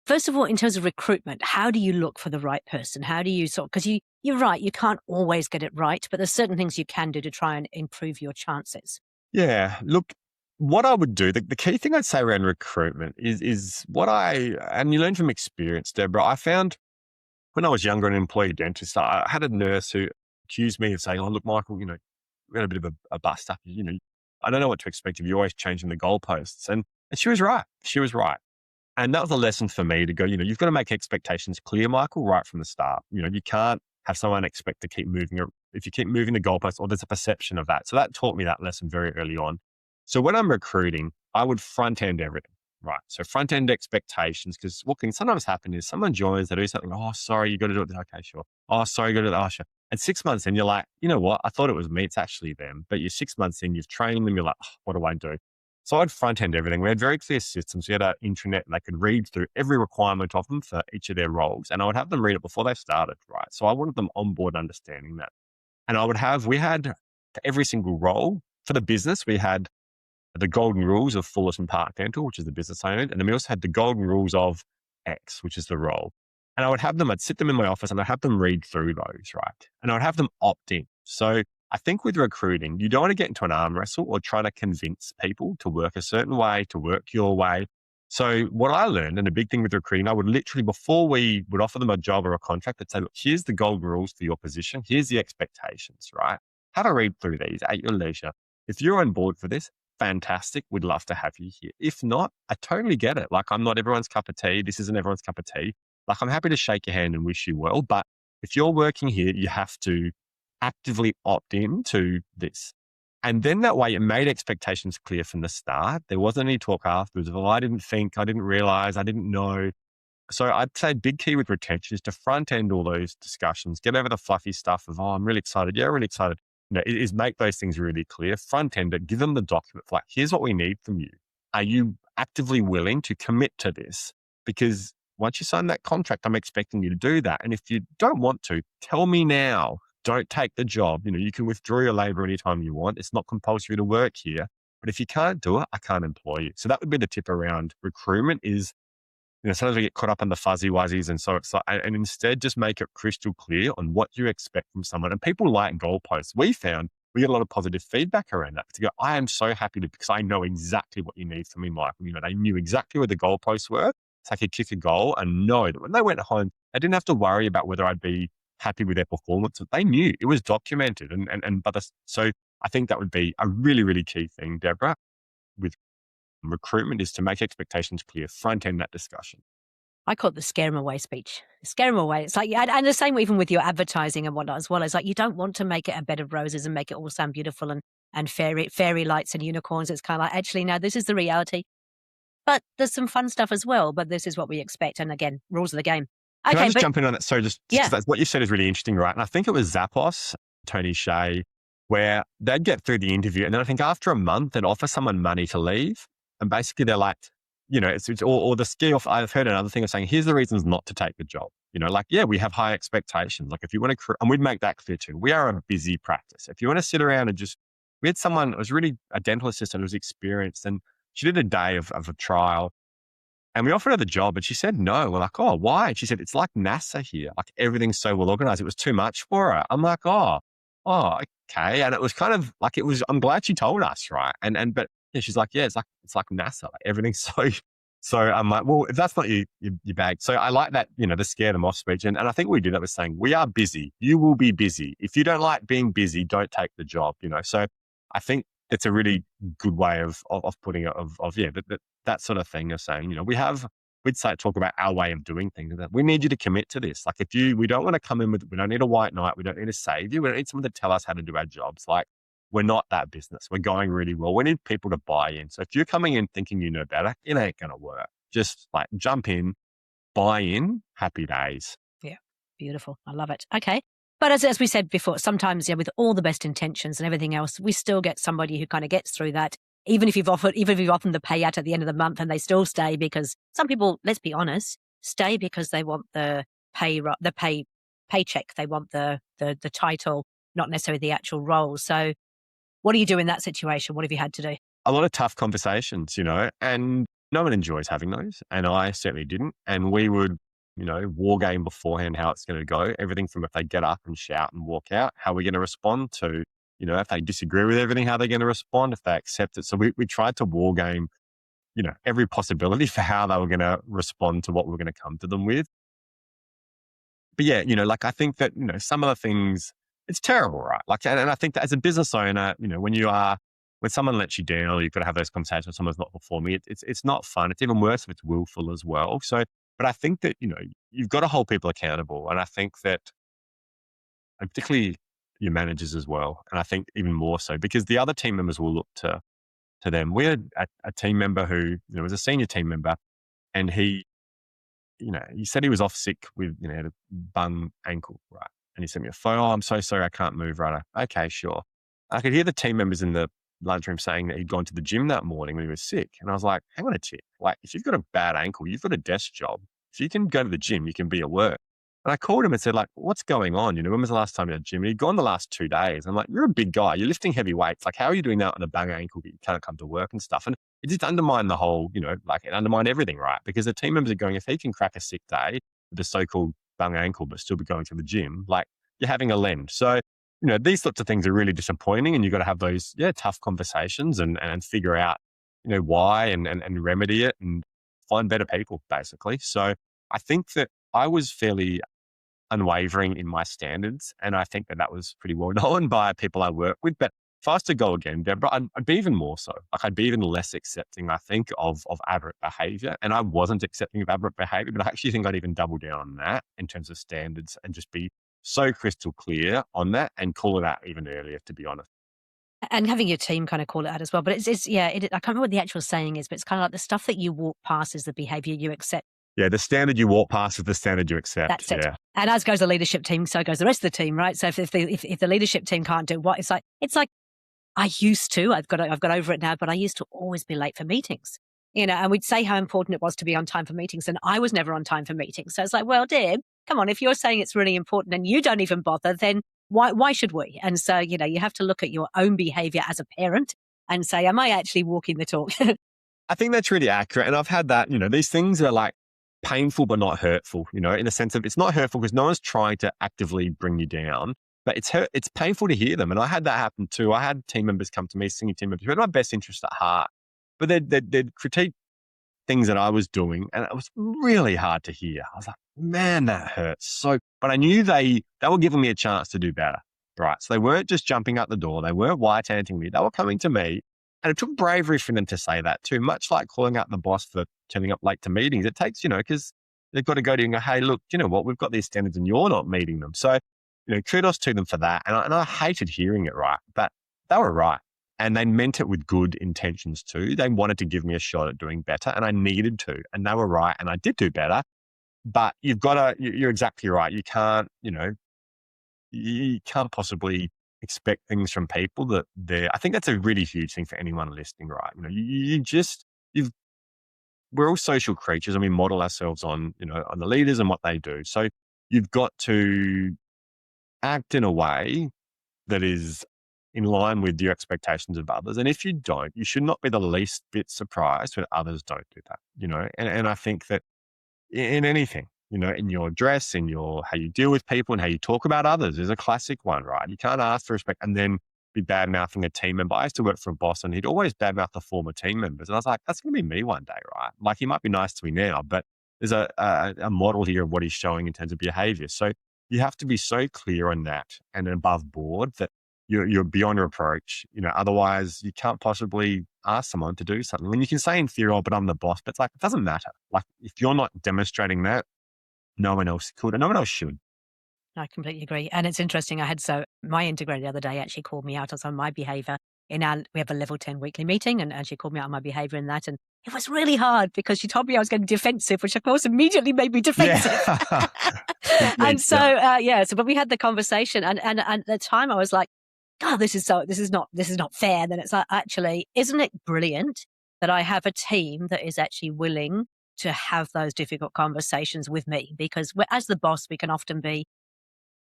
First of all, in terms of recruitment, how do you look for the right person? How do you because you're right, you can't always get it right, but there's certain things you can do to try and improve your chances. Yeah, look, what I would do, the key thing I'd say around recruitment is and you learn from experience, Debra. I found when I was younger, an employee dentist, I had a nurse who accused me of saying, oh, look, Michael, we had a bit of a bust up. I don't know what to expect if you're always changing the goalposts. And she was right. She was right. And that was a lesson for me to go, you've got to make expectations clear, Michael, right from the start. You can't have someone expect to keep moving. If you keep moving the goalposts, or there's a perception of that. So that taught me that lesson very early on. So when I'm recruiting, I would front end everything, right? So front end expectations, because what can sometimes happen is someone joins, they do something, oh, sorry, you got to do it. Okay, sure. Oh, sorry, you got to do it. Oh, sure. And 6 months in, you're like, you know what? I thought it was me. It's actually them. But you're 6 months in, you've trained them. You're like, oh, what do I do? So I'd front end everything. We had very clear systems. We had an intranet and they could read through every requirement of them for each of their roles. And I would have them read it before they started, right? So I wanted them on board understanding that. And we had for every single role for the business, we had the golden rules of Fullarton Park Dental, which is the business I owned. And then we also had the golden rules of X, which is the role. And I'd sit them in my office and I'd have them read through those, right? And I would have them opt in. So I think with recruiting, you don't want to get into an arm wrestle or try to convince people to work a certain way, to work your way. So what I learned, and a big thing with recruiting, I would literally, before we would offer them a job or a contract, I'd say, look, here's the golden rules for your position. Here's the expectations, right? Have a read through these at your leisure. If you're on board for this, fantastic. We'd love to have you here. If not, I totally get it. Like, I'm not everyone's cup of tea. This isn't everyone's cup of tea. Like, I'm happy to shake your hand and wish you well. But if you're working here, you have to actively opt in to this. And then that way it made expectations clear from the start. There wasn't any talk afterwards of, oh, I didn't think, I didn't realize, I didn't know. So I'd say big key with retention is to front end all those discussions, get over the fluffy stuff of, oh, I'm really excited. Yeah, really excited. Is make those things really clear, front end it, give them the document, like, here's what we need from you. Are you actively willing to commit to this? Because once you sign that contract, I'm expecting you to do that. And if you don't want to, tell me now. Don't take the job. You can withdraw your labor anytime you want. It's not compulsory to work here. But if you can't do it, I can't employ you. So that would be the tip around recruitment is, sometimes we get caught up in the fuzzy wuzzies. And so it's like, and instead just make it crystal clear on what you expect from someone. And people like goalposts. We found we get a lot of positive feedback around that. To go, I am so happy because I know exactly what you need from me, Michael. They knew exactly where the goalposts were. So I could kick a goal and know that when they went home, they didn't have to worry about whether I'd be happy with their performance. They knew it was documented. So I think that would be a really, really key thing, Debra, with recruitment, is to make expectations clear, front end that discussion. I call it the scare them away speech. Scare them away. It's like, and the same even with your advertising and whatnot as well. It's like, you don't want to make it a bed of roses and make it all sound beautiful and fairy lights and unicorns. It's kind of like, actually, no, this is the reality. But there's some fun stuff as well. But this is what we expect. And again, rules of the game. Can I just jump in on that? So just that's what you said is really interesting, right? And I think it was Zappos, Tony Shea, where they'd get through the interview. And then I think after a month, they'd offer someone money to leave. And basically they're like, or the ski off. I've heard another thing of saying, here's the reasons not to take the job. We have high expectations. Like, if you want to, and we'd make that clear too. We are a busy practice. If you want to sit around and we had someone, it was really a dental assistant who was experienced, and she did a day of a trial. And we offered her the job, and she said no. We're like, oh, why? And she said, it's like NASA here. Like, everything's so well organized. It was too much for her. I'm like, oh, okay. And it was kind of like, I'm glad she told us, right? But yeah, she's like, yeah, it's like NASA. Like, everything's so I'm like, well, if that's not your bag. So I like that, the scare them off speech. And I think we do that with saying, we are busy. You will be busy. If you don't like being busy, don't take the job, So I think it's a really good way of putting it, that sort of thing of saying, we'd talk about our way of doing things. That we need you to commit to this. Like, we don't want to come in we don't need a white knight. We don't need to save you. We don't need someone to tell us how to do our jobs. Like, we're not that business. We're going really well. We need people to buy in. So if you're coming in thinking you know better, it ain't going to work. Just like jump in, buy in, happy days. Yeah. Beautiful. I love it. Okay. But as we said before, sometimes, with all the best intentions and everything else, we still get somebody who kind of gets through that. Even if you've offered the payout at the end of the month, and they still stay because some people, let's be honest, stay because they want the paycheck. They want the title, not necessarily the actual role. So what do you do in that situation? What have you had to do? A lot of tough conversations, and no one enjoys having those. And I certainly didn't. And we would, war game beforehand, how it's going to go. Everything from if they get up and shout and walk out, how we're going to respond to, if they disagree with everything, how they're going to respond, if they accept it. So we tried to war game, every possibility for how they were going to respond to what we're going to come to them with. But yeah, I think that, some of the things, it's terrible, right? Like, and I think that as a business owner, when someone lets you down, or you've got to have those conversations when someone's not performing, it's not fun. It's even worse if it's willful as well. So, but I think that, you've got to hold people accountable. And I think that, and particularly your managers as well. And I think even more so because the other team members will look to them. We had a team member who, was a senior team member, and he said he was off sick with, had a bung ankle, right? And he sent me a phone. Oh, I'm so sorry, I can't move, right? Okay, sure. I could hear the team members in the lunchroom saying that he'd gone to the gym that morning when he was sick. And I was like, hang on a tick. Like, if you've got a bad ankle, you've got a desk job. If you can go to the gym, you can be at work. And I called him and said, like, what's going on? When was the last time you had a gym? And he'd gone the last 2 days. I'm like, you're a big guy. You're lifting heavy weights. Like, how are you doing that on a bang ankle that you can't come to work and stuff? And it just undermined the whole, it undermined everything, right? Because the team members are going, if he can crack a sick day, the so-called bung ankle, but still be going to the gym, like you're having a lend. So, these sorts of things are really disappointing, and you've got to have those, tough conversations and figure out, why and remedy it and find better people, basically. So I think that I was fairly unwavering in my standards, and I think that was pretty well known by people I work with. But if I was to go again, Deborah, I'd be even more so. Like, I'd be even less accepting, I think, of aberrant behavior. And I wasn't accepting of aberrant behavior, but I actually think I'd even double down on that in terms of standards and just be so crystal clear on that and call it out even earlier, to be honest. And having your team kind of call it out as well. But I can't remember what the actual saying is, but it's kind of like the stuff that you walk past is the behavior you accept. Yeah, the standard you walk past is the standard you accept. That's it. Yeah. And as goes the leadership team, so goes the rest of the team, right? So if the leadership team can't do what, it's like I used to. I've got over it now, but I used to always be late for meetings. And we'd say how important it was to be on time for meetings, and I was never on time for meetings. So it's like, well, Deb, come on, if you're saying it's really important and you don't even bother, then why should we? And so, you have to look at your own behavior as a parent and say, am I actually walking the talk? I think that's really accurate. And I've had that, these things are like painful but not hurtful, in a sense of it's not hurtful because no one's trying to actively bring you down, but it's painful to hear them. And I had that happen too. I had team members come to me, senior team members, who had my best interest at heart, but they'd critique things that I was doing, and it was really hard to hear. I was like, man, that hurts. So, but I knew they were giving me a chance to do better, right? So they weren't just jumping out the door. They weren't white-handing me. They were coming to me. And it took bravery for them to say that too, much like calling out the boss for turning up late to meetings. It takes, because they've got to go to you and go, hey, look, you know what? We've got these standards and you're not meeting them. So, kudos to them for that. And I hated hearing it, right? But they were right. And they meant it with good intentions too. They wanted to give me a shot at doing better, and I needed to. And they were right. And I did do better. But you're exactly right. You can't, you can't possibly expect things from people that I think that's a really huge thing for anyone listening, right? We're all social creatures, and we model ourselves on the leaders and what they do. So you've got to act in a way that is in line with your expectations of others. And if you don't, you should not be the least bit surprised when others don't do that, and I think that in anything, in your dress, in your, how you deal with people and how you talk about others is a classic one, right? You can't ask for respect and then be bad mouthing a team member. I used to work for a boss, and he'd always bad mouth the former team members. And I was like, that's going to be me one day, right? Like, he might be nice to me now, but there's a model here of what he's showing in terms of behavior. So you have to be so clear on that and above board that you're beyond reproach. Otherwise you can't possibly ask someone to do something. And you can say in theory, oh, but I'm the boss. But it's like, it doesn't matter. Like, if you're not demonstrating that, no one else could, and no one else should. I completely agree. And it's interesting. My integrator the other day actually called me out on some of my behavior we have a level 10 weekly meeting, and she called me out on my behavior in that. And it was really hard because she told me I was getting defensive, which of course immediately made me defensive. Yeah. And so, but we had the conversation, and at the time I was like, oh, this is not fair. Then it's like, actually, isn't it brilliant that I have a team that is actually willing to have those difficult conversations with me? Because as the boss, we can often be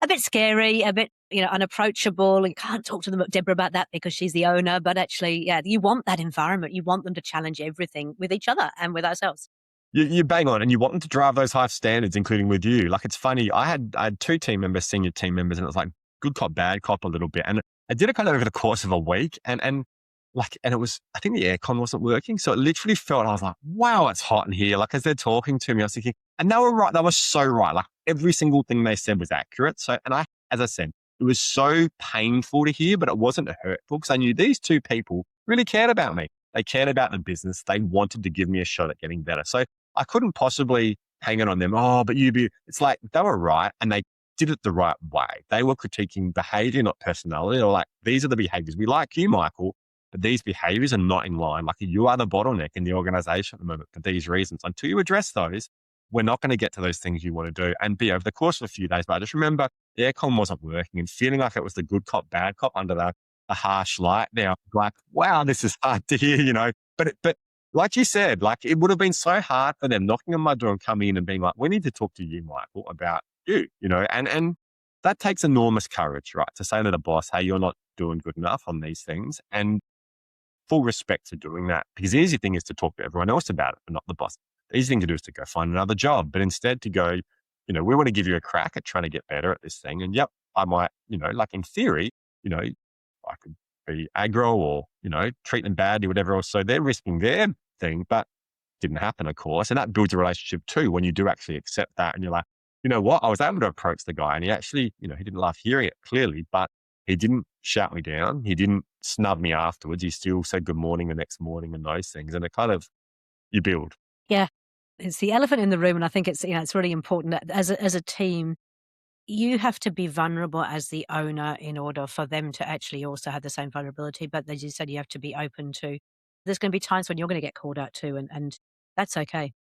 a bit scary, a bit, unapproachable, and can't talk to Deborah about that because she's the owner. But actually, you want that environment. You want them to challenge everything with each other and with ourselves. You bang on, and you want them to drive those high standards, including with you. Like, it's funny. I had 2 team members, senior team members, and it was like good cop, bad cop a little bit. And I did it kind of over the course of a week, and it was, I think the aircon wasn't working. So it literally felt, I was like, wow, it's hot in here. Like, as they're talking to me, I was thinking, and they were right. They were so right. Like, every single thing they said was accurate. So, as I said, it was so painful to hear, but it wasn't hurtful because I knew these 2 people really cared about me. They cared about the business. They wanted to give me a shot at getting better. So I couldn't possibly hang it on them. Oh, but it's like, they were right. And they did it the right way. They were critiquing behavior, not personality. They were like, these are the behaviors. We like you, Michael, but these behaviors are not in line. Like, you are the bottleneck in the organization at the moment for these reasons. Until you address those, we're not going to get to those things you want to do. And over the course of a few days, but I just remember the aircon wasn't working and feeling like it was the good cop, bad cop under the harsh light there. Like, wow, this is hard to hear, But like you said, like, it would have been so hard for them knocking on my door and coming in and being like, we need to talk to you, Michael, about you, and that takes enormous courage, right? To say to the boss, hey, you're not doing good enough on these things, and full respect for doing that. Because the easy thing is to talk to everyone else about it, but not the boss. The easy thing to do is to go find another job, but instead to go, we want to give you a crack at trying to get better at this thing. And yep, I might, like in theory, I could be aggro or, treat them badly, whatever else. So they're risking their thing, but didn't happen, of course. And that builds a relationship too when you do actually accept that. And you're like, you know what? I was able to approach the guy and he actually, he didn't love hearing it clearly, but he didn't shout me down. He didn't snub me afterwards. He still said good morning the next morning and those things. And it kind of, you build. Yeah. It's the elephant in the room. And I think it's, it's really important that as a team, you have to be vulnerable as the owner in order for them to actually also have the same vulnerability. But as you said, you have to be open to, there's going to be times when you're going to get called out too. And that's okay.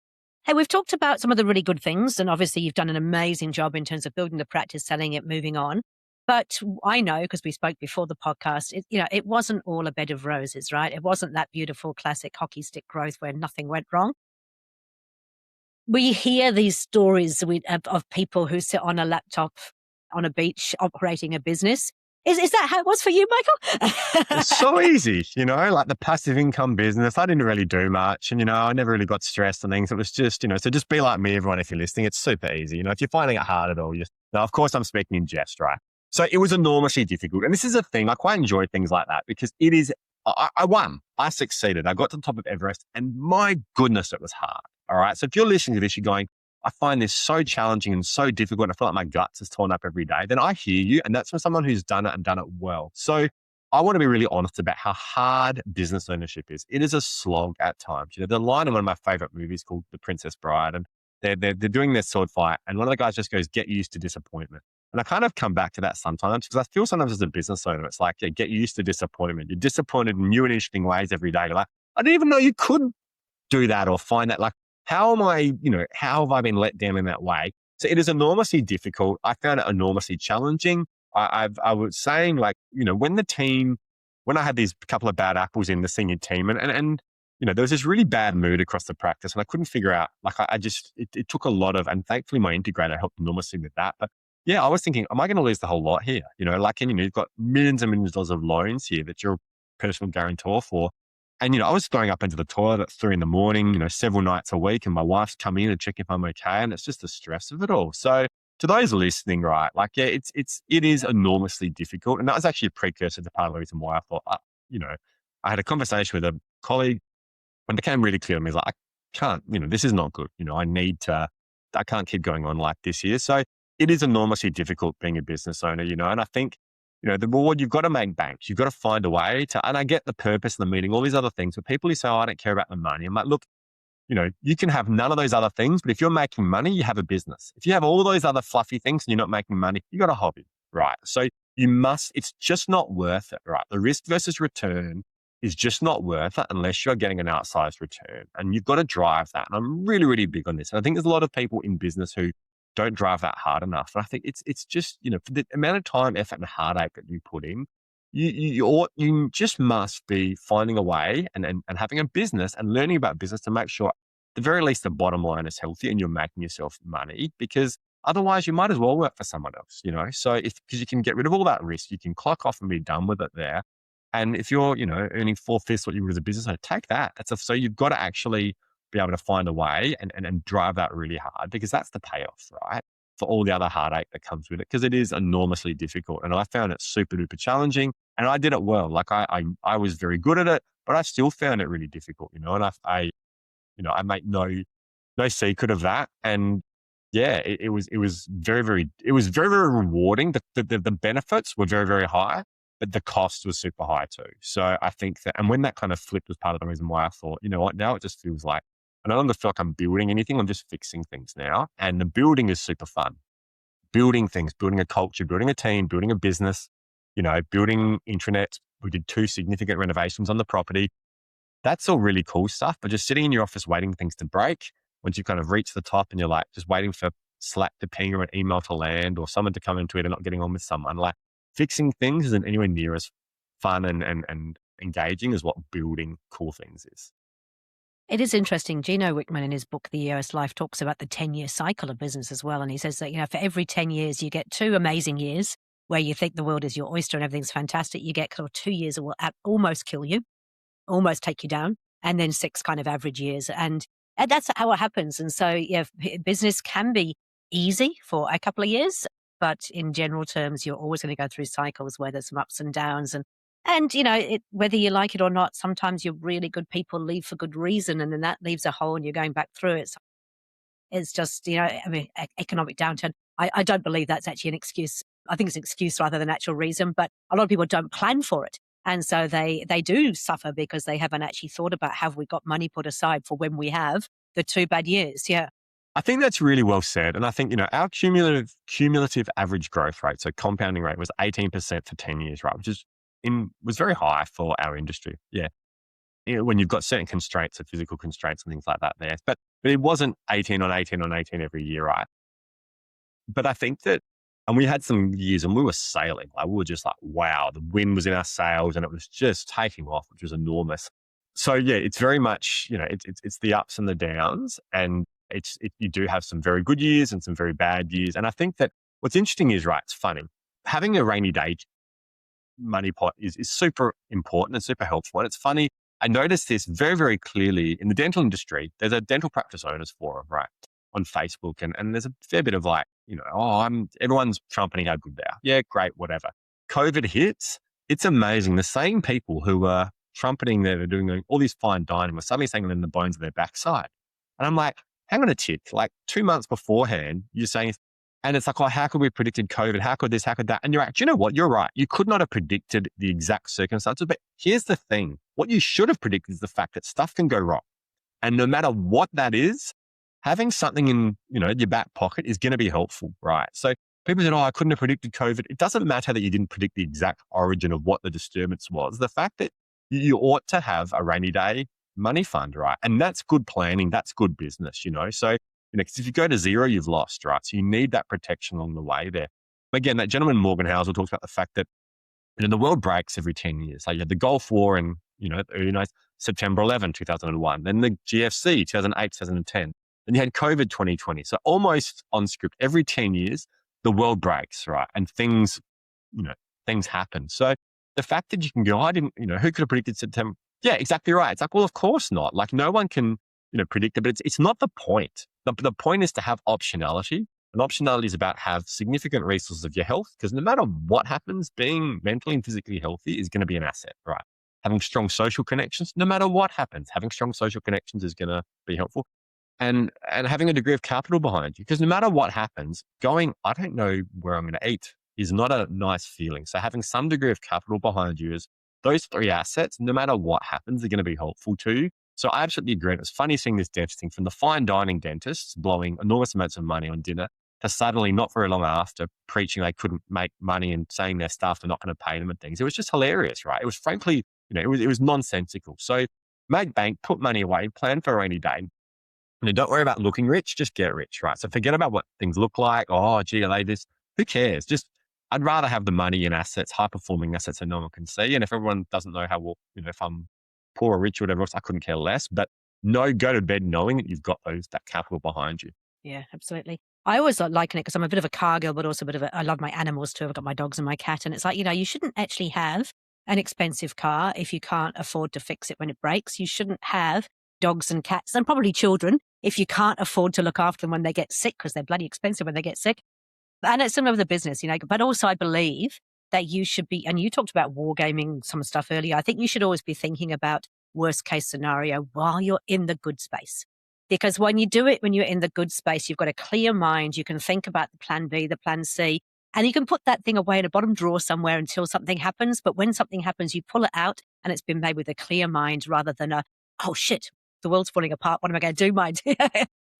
Hey, we've talked about some of the really good things. And obviously you've done an amazing job in terms of building the practice, selling it, moving on. But I know, because we spoke before the podcast, it wasn't all a bed of roses, right? It wasn't that beautiful classic hockey stick growth where nothing went wrong. We hear these stories of people who sit on a laptop on a beach operating a business. Is that how it was for you, Michael? It's so easy, like the passive income business. I didn't really do much and, I never really got stressed and things. It was just, so just be like me, everyone, if you're listening. It's super easy. If you're finding it hard at all, now, of course, I'm speaking in jest, right? So it was enormously difficult. And this is a thing, I quite enjoy things like that because it is, I won. I succeeded. I got to the top of Everest and my goodness, it was hard. All right. So if you're listening to this, you're going, I find this so challenging and so difficult. And I feel like my guts is torn up every day. Then I hear you. And that's from someone who's done it and done it well. So I want to be really honest about how hard business ownership is. It is a slog at times. The line in one of my favorite movies called The Princess Bride, and they're doing their sword fight. And one of the guys just goes, get used to disappointment. And I kind of come back to that sometimes because I feel sometimes as a business owner, it's like, yeah, get used to disappointment. You're disappointed in new and interesting ways every day. You're like, I didn't even know you could do that or find that. Like, how am I, how have I been let down in that way? So it is enormously difficult. I found it enormously challenging. I was saying like, when I had these couple of bad apples in the senior team and there was this really bad mood across the practice and I couldn't figure out, like it took a lot of, and thankfully my integrator helped enormously with that. But yeah, I was thinking, am I going to lose the whole lot here? You've got millions and millions of dollars of loans here that you're a personal guarantor for. And, I was going up into the toilet at 3 a.m, several nights a week and my wife's coming in to check if I'm okay. And it's just the stress of it all. So to those listening, right, like, yeah, it is enormously difficult. And that was actually a precursor to part of the reason why I thought, I had a conversation with a colleague and it became really clear to me, like, I can't, this is not good. I can't keep going on like this here. So it is enormously difficult being a business owner, and I think, the reward, you've got to make banks. You've got to find a way to, and I get the purpose of the meeting, all these other things, but people who say, oh, I don't care about the money. I'm like, look, you can have none of those other things, but if you're making money, you have a business. If you have all those other fluffy things and you're not making money, you got a hobby, right? So it's just not worth it, right? The risk versus return is just not worth it unless you're getting an outsized return. And you've got to drive that. And I'm really, really big on this. And I think there's a lot of people in business who don't drive that hard enough. And I think it's just, for the amount of time, effort, and heartache that you put in, you just must be finding a way and having a business and learning about business to make sure, at the very least, the bottom line is healthy and you're making yourself money, because otherwise you might as well work for someone else, So because you can get rid of all that risk, you can clock off and be done with it there. And if you're, earning 4/5 what you would as a business owner, take that. So you've got to actually be able to find a way and drive that really hard, because that's the payoff, right? For all the other heartache that comes with it, because it is enormously difficult. And I found it super duper challenging and I did it well. Like I was very good at it, but I still found it really difficult, and I make no secret of that. And yeah, it was very, very, very rewarding. The benefits were very, very high, but the cost was super high too. So I think that, and when that kind of flipped was part of the reason why I thought, you know what, now it just feels like, I no longer feel like I'm building anything. I'm just fixing things now. And the building is super fun. Building things, building a culture, building a team, building a business, building intranet. We did 2 significant renovations on the property. That's all really cool stuff. But just sitting in your office waiting for things to break, once you kind of reach the top and you're like just waiting for Slack to ping or an email to land or someone to come into it and not getting on with someone, like fixing things isn't anywhere near as fun and engaging as what building cool things is. It is interesting. Gino Wickman in his book, The EOS Life, talks about the 10-year cycle of business as well. And he says that, for every 10 years, you get 2 amazing years where you think the world is your oyster and everything's fantastic. You get 2 years that will almost kill you, almost take you down, and then 6 kind of average years. And that's how it happens. And so, business can be easy for a couple of years. But in general terms, you're always going to go through cycles where there's some ups and downs. And whether you like it or not, sometimes your really good people leave for good reason. And then that leaves a hole and you're going back through it. So it's just, economic downturn. I don't believe that's actually an excuse. I think it's an excuse rather than actual reason. But a lot of people don't plan for it. And so they do suffer because they haven't actually thought about, have we got money put aside for when we have the 2 bad years? Yeah. I think that's really well said. And I think, our cumulative average growth rate, so compounding rate, was 18% for 10 years, right? Which was very high for our industry. Yeah. When you've got certain constraints, of physical constraints and things like that there. But it wasn't 18 on 18 on 18 every year, right? But I think that, and we had some years and we were sailing. Like, we were just like, wow, the wind was in our sails and it was just taking off, which was enormous. So yeah, it's very much, it's the ups and the downs, and you do have some very good years and some very bad years. And I think that what's interesting is, right, it's funny. Having a rainy day money pot is super important and super helpful. And it's funny, I noticed this very, very clearly in the dental industry. There's a dental practice owners forum, right, on Facebook. And there's a fair bit of like, everyone's trumpeting how good they are. Yeah, great, whatever. COVID hits. It's amazing. The same people who are trumpeting they're doing all this fine dining were suddenly saying in the bones of their backside. And I'm like, hang on a tick. Like 2 months beforehand, you're saying, and it's like, oh, how could we have predicted COVID? How could this, how could that? And you're like, do you know what? You're right. You could not have predicted the exact circumstances. But here's the thing. What you should have predicted is the fact that stuff can go wrong. And no matter what that is, having something in, your back pocket is going to be helpful, right? So people said, oh, I couldn't have predicted COVID. It doesn't matter that you didn't predict the exact origin of what the disturbance was. The fact that you ought to have a rainy day money fund, right? And that's good planning. That's good business, So, because if you go to zero, you've lost, right? So you need that protection along the way there. Again, that gentleman, Morgan Housel, talks about the fact that, the world breaks every 10 years. Like you had the Gulf War in, September 11, 2001, then the GFC, 2008, 2010. Then you had COVID 2020. So almost on script, every 10 years, the world breaks, right? And things happen. So the fact that you can go, I didn't, who could have predicted September? Yeah, exactly right. It's like, well, of course not. Like no one can, predict it, but it's not the point. The point is to have optionality. And optionality is about have significant resources of your health, because no matter what happens, being mentally and physically healthy is going to be an asset, right? Having strong social connections, no matter what happens, having strong social connections is going to be helpful. And having a degree of capital behind you, because no matter what happens, going, I don't know where I'm going to eat is not a nice feeling. So having some degree of capital behind you is those 3 assets, no matter what happens, are going to be helpful to you. So I absolutely agree. It was funny seeing this dentist thing from the fine dining dentists blowing enormous amounts of money on dinner to suddenly not very long after preaching they couldn't make money and saying their staff are not going to pay them and things. It was just hilarious, right? It was frankly, it was nonsensical. So make bank, put money away, plan for a rainy day. Don't worry about looking rich, just get rich, right? So forget about what things look like. Oh, gee, are they this? Who cares? I'd rather have the money in assets, high-performing assets that no one can see. And if everyone doesn't know how, if I'm poor or rich or whatever else, I couldn't care less. But go to bed knowing that you've got that capital behind you. Yeah, absolutely. I always liken it because I'm a bit of a car girl, but also I love my animals too. I've got my dogs and my cat. And it's like, you shouldn't actually have an expensive car if you can't afford to fix it when it breaks. You shouldn't have dogs and cats and probably children if you can't afford to look after them when they get sick, because they're bloody expensive when they get sick. And it's similar with the business, but also I believe that you should be, and you talked about wargaming some stuff earlier. I think you should always be thinking about worst case scenario while you're in the good space. Because when you do it, when you're in the good space, you've got a clear mind. You can think about the plan B, the plan C, and you can put that thing away in a bottom drawer somewhere until something happens. But when something happens, you pull it out and it's been made with a clear mind rather than oh shit, the world's falling apart. What am I going to do, mind?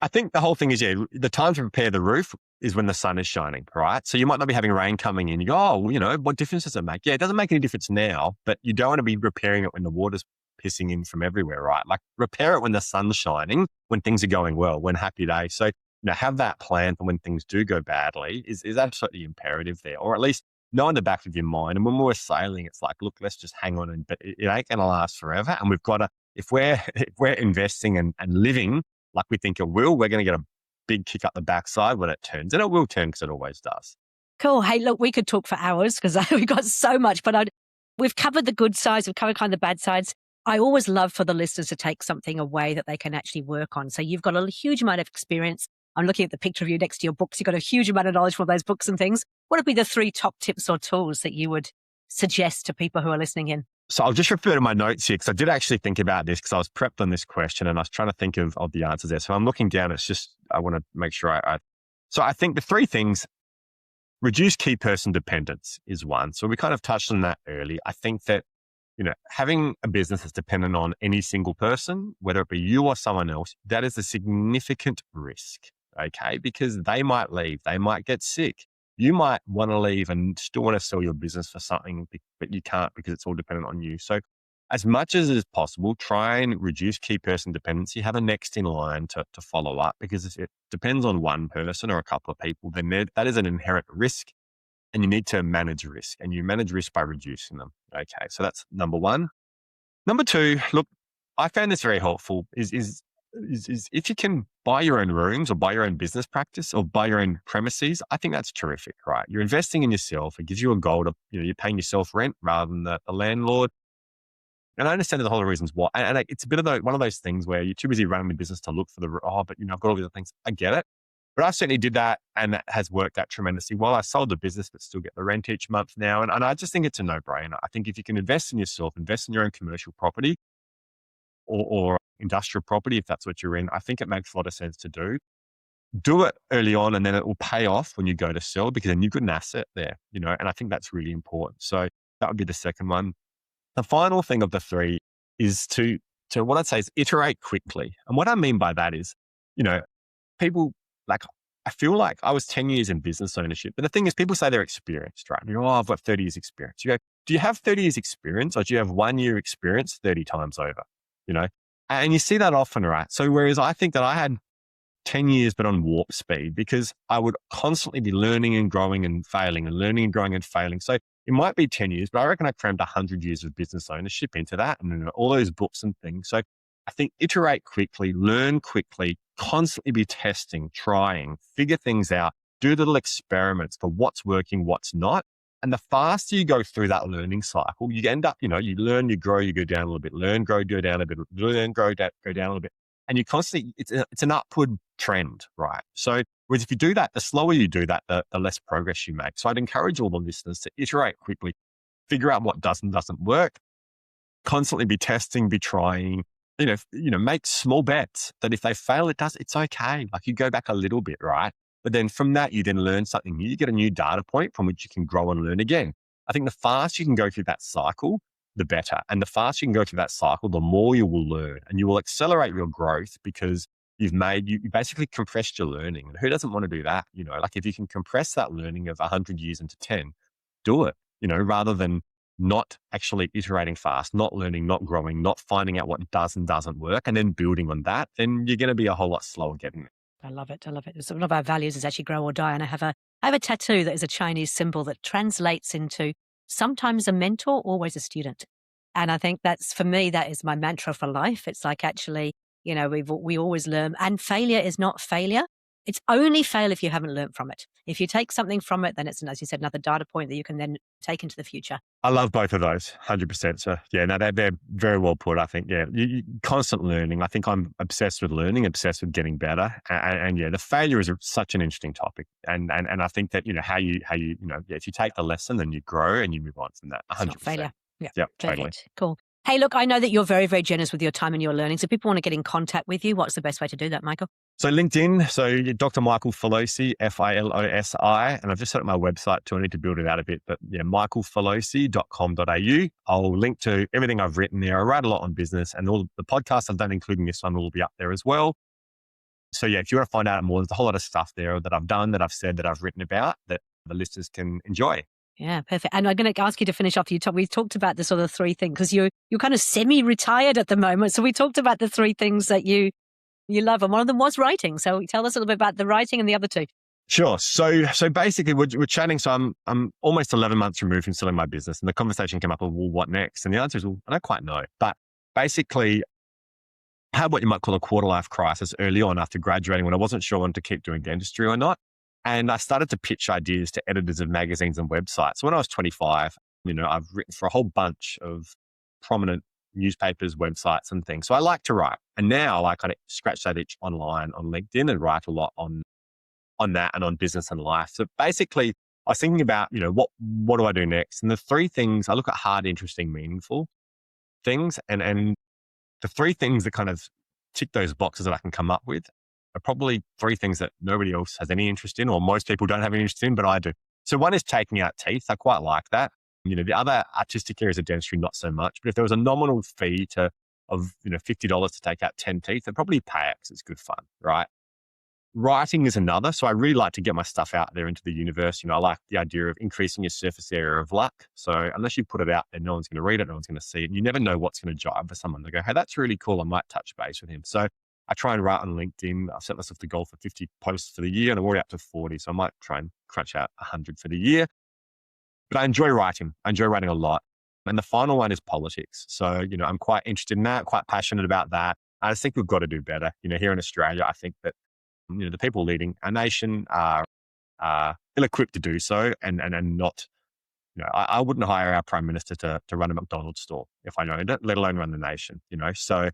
I think the whole thing is, the time to repair the roof is when the sun is shining, right? So you might not be having rain coming in. You go, oh, what difference does it make? Yeah, it doesn't make any difference now, but you don't want to be repairing it when the water's pissing in from everywhere, right? Like repair it when the sun's shining, when things are going well, when happy days. So, have that plan for when things do go badly is absolutely imperative there, or at least know in the back of your mind. And when we're sailing, it's like, look, let's just hang on, but it ain't going to last forever. And we've got to, if we're investing and living like we think it will, we're going to get a big kick up the backside when it turns. And it will turn because it always does. Cool. Hey, look, we could talk for hours because we've got so much, but we've covered the good sides, we've covered kind of the bad sides. I always love for the listeners to take something away that they can actually work on. So you've got a huge amount of experience. I'm looking at the picture of you next to your books. You've got a huge amount of knowledge from those books and things. What would be the 3 top tips or tools that you would suggest to people who are listening in? So I'll just refer to my notes here because I did actually think about this because I was prepped on this question and I was trying to think of the answers there. So I'm looking down. It's just, I want to make sure so I think the 3 things, reduce key person dependence is one. So we kind of touched on that early. I think that, having a business that's dependent on any single person, whether it be you or someone else, that is a significant risk, okay? Because they might leave, they might get sick. You might want to leave and still want to sell your business for something, but you can't because it's all dependent on you. So as much as is possible, try and reduce key person dependency, have a next in line to follow up, because if it depends on one person or a couple of people, then that is an inherent risk. And you need to manage risk, and you manage risk by reducing them. Okay, so that's number 1. Number 2, look, I found this very helpful is if you can buy your own rooms or buy your own business practice or buy your own premises, I think that's terrific, right? You're investing in yourself. It gives you a goal to, you're paying yourself rent rather than the landlord. And I understand there's a whole lot of reasons why. And it's a bit of one of those things where you're too busy running the business to look for but I've got all these other things. I get it. But I certainly did that, and that has worked out tremendously well. I sold the business, but still get the rent each month now. And I just think it's a no-brainer. I think if you can invest in yourself, invest in your own commercial property or industrial property, if that's what you're in, I think it makes a lot of sense to do. Do it early on, and then it will pay off when you go to sell, because then you've got an asset there, and I think that's really important. So that would be the second one. The final thing of the 3 is to what I'd say is iterate quickly. And what I mean by that is, people, like, I feel like I was 10 years in business ownership. But the thing is, people say they're experienced, right? You go, I've got 30 years experience. You go, do you have 30 years experience, or do you have 1 year experience 30 times over? And you see that often, right? So whereas I think that I had 10 years, but on warp speed, because I would constantly be learning and growing and failing and learning and growing and failing. So it might be 10 years, but I reckon I crammed 100 years of business ownership into that, and all those books and things. So I think iterate quickly, learn quickly, constantly be testing, trying, figure things out, do little experiments for what's working, what's not. And the faster you go through that learning cycle, you end up, you learn, you grow, you go down a little bit, learn, grow, go down a bit, learn, grow, go down a little bit. And you constantly, it's an upward trend, right? So whereas if you do that, the slower you do that, the less progress you make. So I'd encourage all the listeners to iterate quickly, figure out what does and doesn't work, constantly be testing, be trying, make small bets that if they fail, it's okay. Like, you go back a little bit, right? But then from that, you then learn something new. You get a new data point from which you can grow and learn again. I think the faster you can go through that cycle, the better. And the faster you can go through that cycle, the more you will learn, and you will accelerate your growth, because you basically compressed your learning. And who doesn't want to do that? Like, if you can compress that learning of 100 years into 10, do it, rather than not actually iterating fast, not learning, not growing, not finding out what does and doesn't work, and then building on that, then you're going to be a whole lot slower getting it. I love it. I love it. So one of our values is actually grow or die. And I have a tattoo that is a Chinese symbol that translates into sometimes a mentor, always a student. And I think for me, that is my mantra for life. It's like, actually, we always learn, and failure is not failure. It's only fail if you haven't learned from it. If you take something from it, then it's, as you said, another data point that you can then take into the future. I love both of those, 100%. So yeah, no, they're very well put. I think, yeah, constant learning. I think I'm obsessed with learning, obsessed with getting better. And yeah, the failure is such an interesting topic. And I think that, how you if you take the lesson, then you grow and you move on from that. 100%. It's not failure. Yeah, totally. Cool. Hey, look, I know that you're very, very generous with your time and your learning. So if people want to get in contact with you, what's the best way to do that, Michael? So LinkedIn, so Dr. Michael Filosi, Filosi, and I've just set up my website too. I need to build it out a bit, but yeah, michaelfilosi.com.au. I'll link to everything I've written there. I write a lot on business, and all the podcasts I've done, including this one, will be up there as well. So yeah, if you want to find out more, there's a whole lot of stuff there that I've done, that I've said, that I've written about, that the listeners can enjoy. Yeah, perfect. And I'm going to ask you to finish off. We talked about the sort of 3 things, because you're kind of semi-retired at the moment. So we talked about the 3 things that you love, and one of them was writing. So tell us a little bit about the writing and the other 2. Sure. So basically, we're chatting. So I'm almost 11 months removed from selling my business, and the conversation came up of, well, what next? And the answer is, well, I don't quite know. But basically, I had what you might call a quarter-life crisis early on after graduating, when I wasn't sure I wanted to keep doing dentistry or not. And I started to pitch ideas to editors of magazines and websites. So when I was 25, I've written for a whole bunch of prominent newspapers, websites and things. So I like to write. And now I kind of scratch that itch online on LinkedIn and write a lot on that and on business and life. So basically, I was thinking about, what do I do next? And the three things, I look at hard, interesting, meaningful things. And the three things that kind of tick those boxes that I can come up with are probably three things that nobody else has any interest in, or most people don't have any interest in, but I do. So one is taking out teeth. I quite like that. The other artistic areas of dentistry, not so much. But if there was a nominal fee of $50 to take out 10 teeth, I'd probably pay it because it's good fun, right? Writing is another. So I really like to get my stuff out there into the universe. I like the idea of increasing your surface area of luck. So unless you put it out there, no one's going to read it, no one's going to see it. You never know what's going to jive for someone to go, hey, that's really cool. I might touch base with him. So I try and write on LinkedIn. I've set myself the goal for 50 posts for the year, and I'm already up to 40. So I might try and crunch out 100 for the year. But I enjoy writing. I enjoy writing a lot. And the final one is politics. So, I'm quite interested in that, quite passionate about that. I just think we've got to do better. Here in Australia, I think that, the people leading our nation are ill-equipped to do so and not, I wouldn't hire our Prime Minister to run a McDonald's store if I owned it, let alone run the nation, So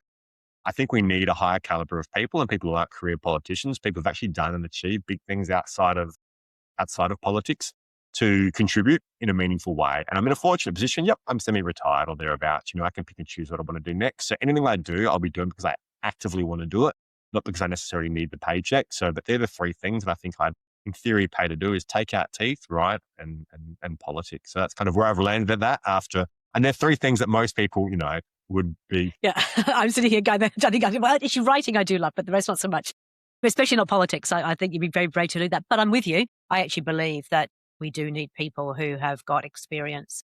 I think we need a higher caliber of people, and people who aren't career politicians, people who've actually done and achieved big things outside of politics to contribute in a meaningful way. And I'm in a fortunate position. Yep, I'm semi-retired or thereabouts. I can pick and choose what I want to do next. So anything I do, I'll be doing because I actively want to do it, not because I necessarily need the paycheck. So, but they're the three things that I think I'd, in theory, pay to do is take out teeth, right, and politics. So that's kind of where I've landed at that after. And they're three things that most people, would be. Yeah, I'm sitting here going, well, actually writing I do love, but the rest not so much, especially not politics. I think you'd be very brave to do that. But I'm with you. I actually believe that we do need people who have got experience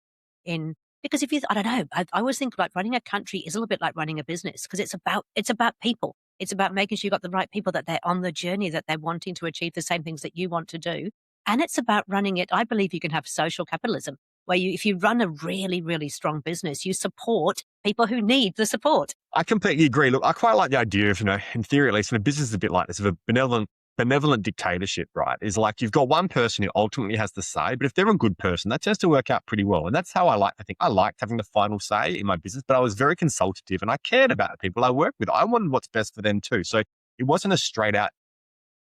because I don't know, I always think like running a country is a little bit like running a business because it's about people. It's about making sure you've got the right people, that they're on the journey, that they're wanting to achieve the same things that you want to do. And it's about running it. I believe you can have social capitalism where if you run a really, really strong business, you support people who need the support. I completely agree. Look, I quite like the idea of, in theory at least, and a business is a bit like this, of a benevolent dictatorship, right? Is like you've got one person who ultimately has the say, but if they're a good person, that tends to work out pretty well. And that's how I think I liked having the final say in my business, but I was very consultative and I cared about the people I worked with. I wanted what's best for them too. So it wasn't a straight out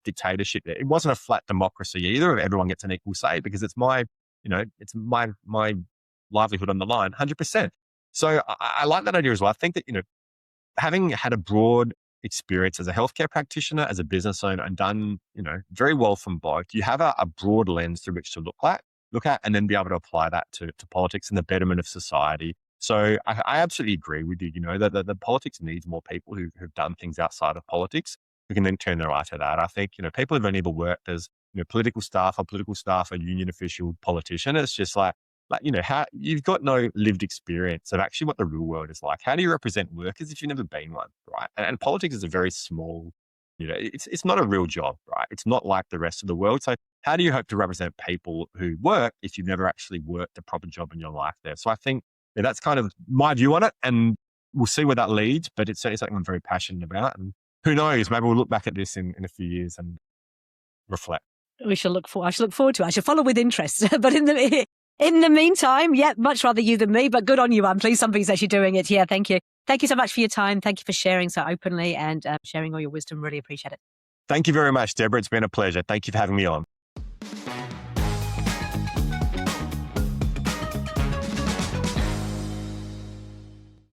dictatorship. It wasn't a flat democracy either, if everyone gets an equal say, because it's my livelihood on the line, 100%. So I like that idea as well. I think that, having had a broad experience as a healthcare practitioner, as a business owner, and done, very well from both, you have a broad lens through which to look at, and then be able to apply that to politics and the betterment of society. So I absolutely agree with you, that the politics needs more people who've done things outside of politics who can then turn their eye to that. I think, people who've only ever worked as, political staff, a union official, politician, it's just like, how you've got no lived experience of actually what the real world is like. How do you represent workers if you've never been one, right? And politics is a very small, it's not a real job, right? It's not like the rest of the world. So how do you hope to represent people who work if you've never actually worked a proper job in your life there? So I think that's kind of my view on it, and we'll see where that leads, but it's certainly something I'm very passionate about. And who knows, maybe we'll look back at this in a few years and reflect. I shall look forward to it. I shall follow with interest. But in the meantime, much rather you than me, but good on you. I'm pleased somebody's actually doing it. Yeah, thank you. Thank you so much for your time. Thank you for sharing so openly and sharing all your wisdom. Really appreciate it. Thank you very much, Deborah. It's been a pleasure. Thank you for having me on.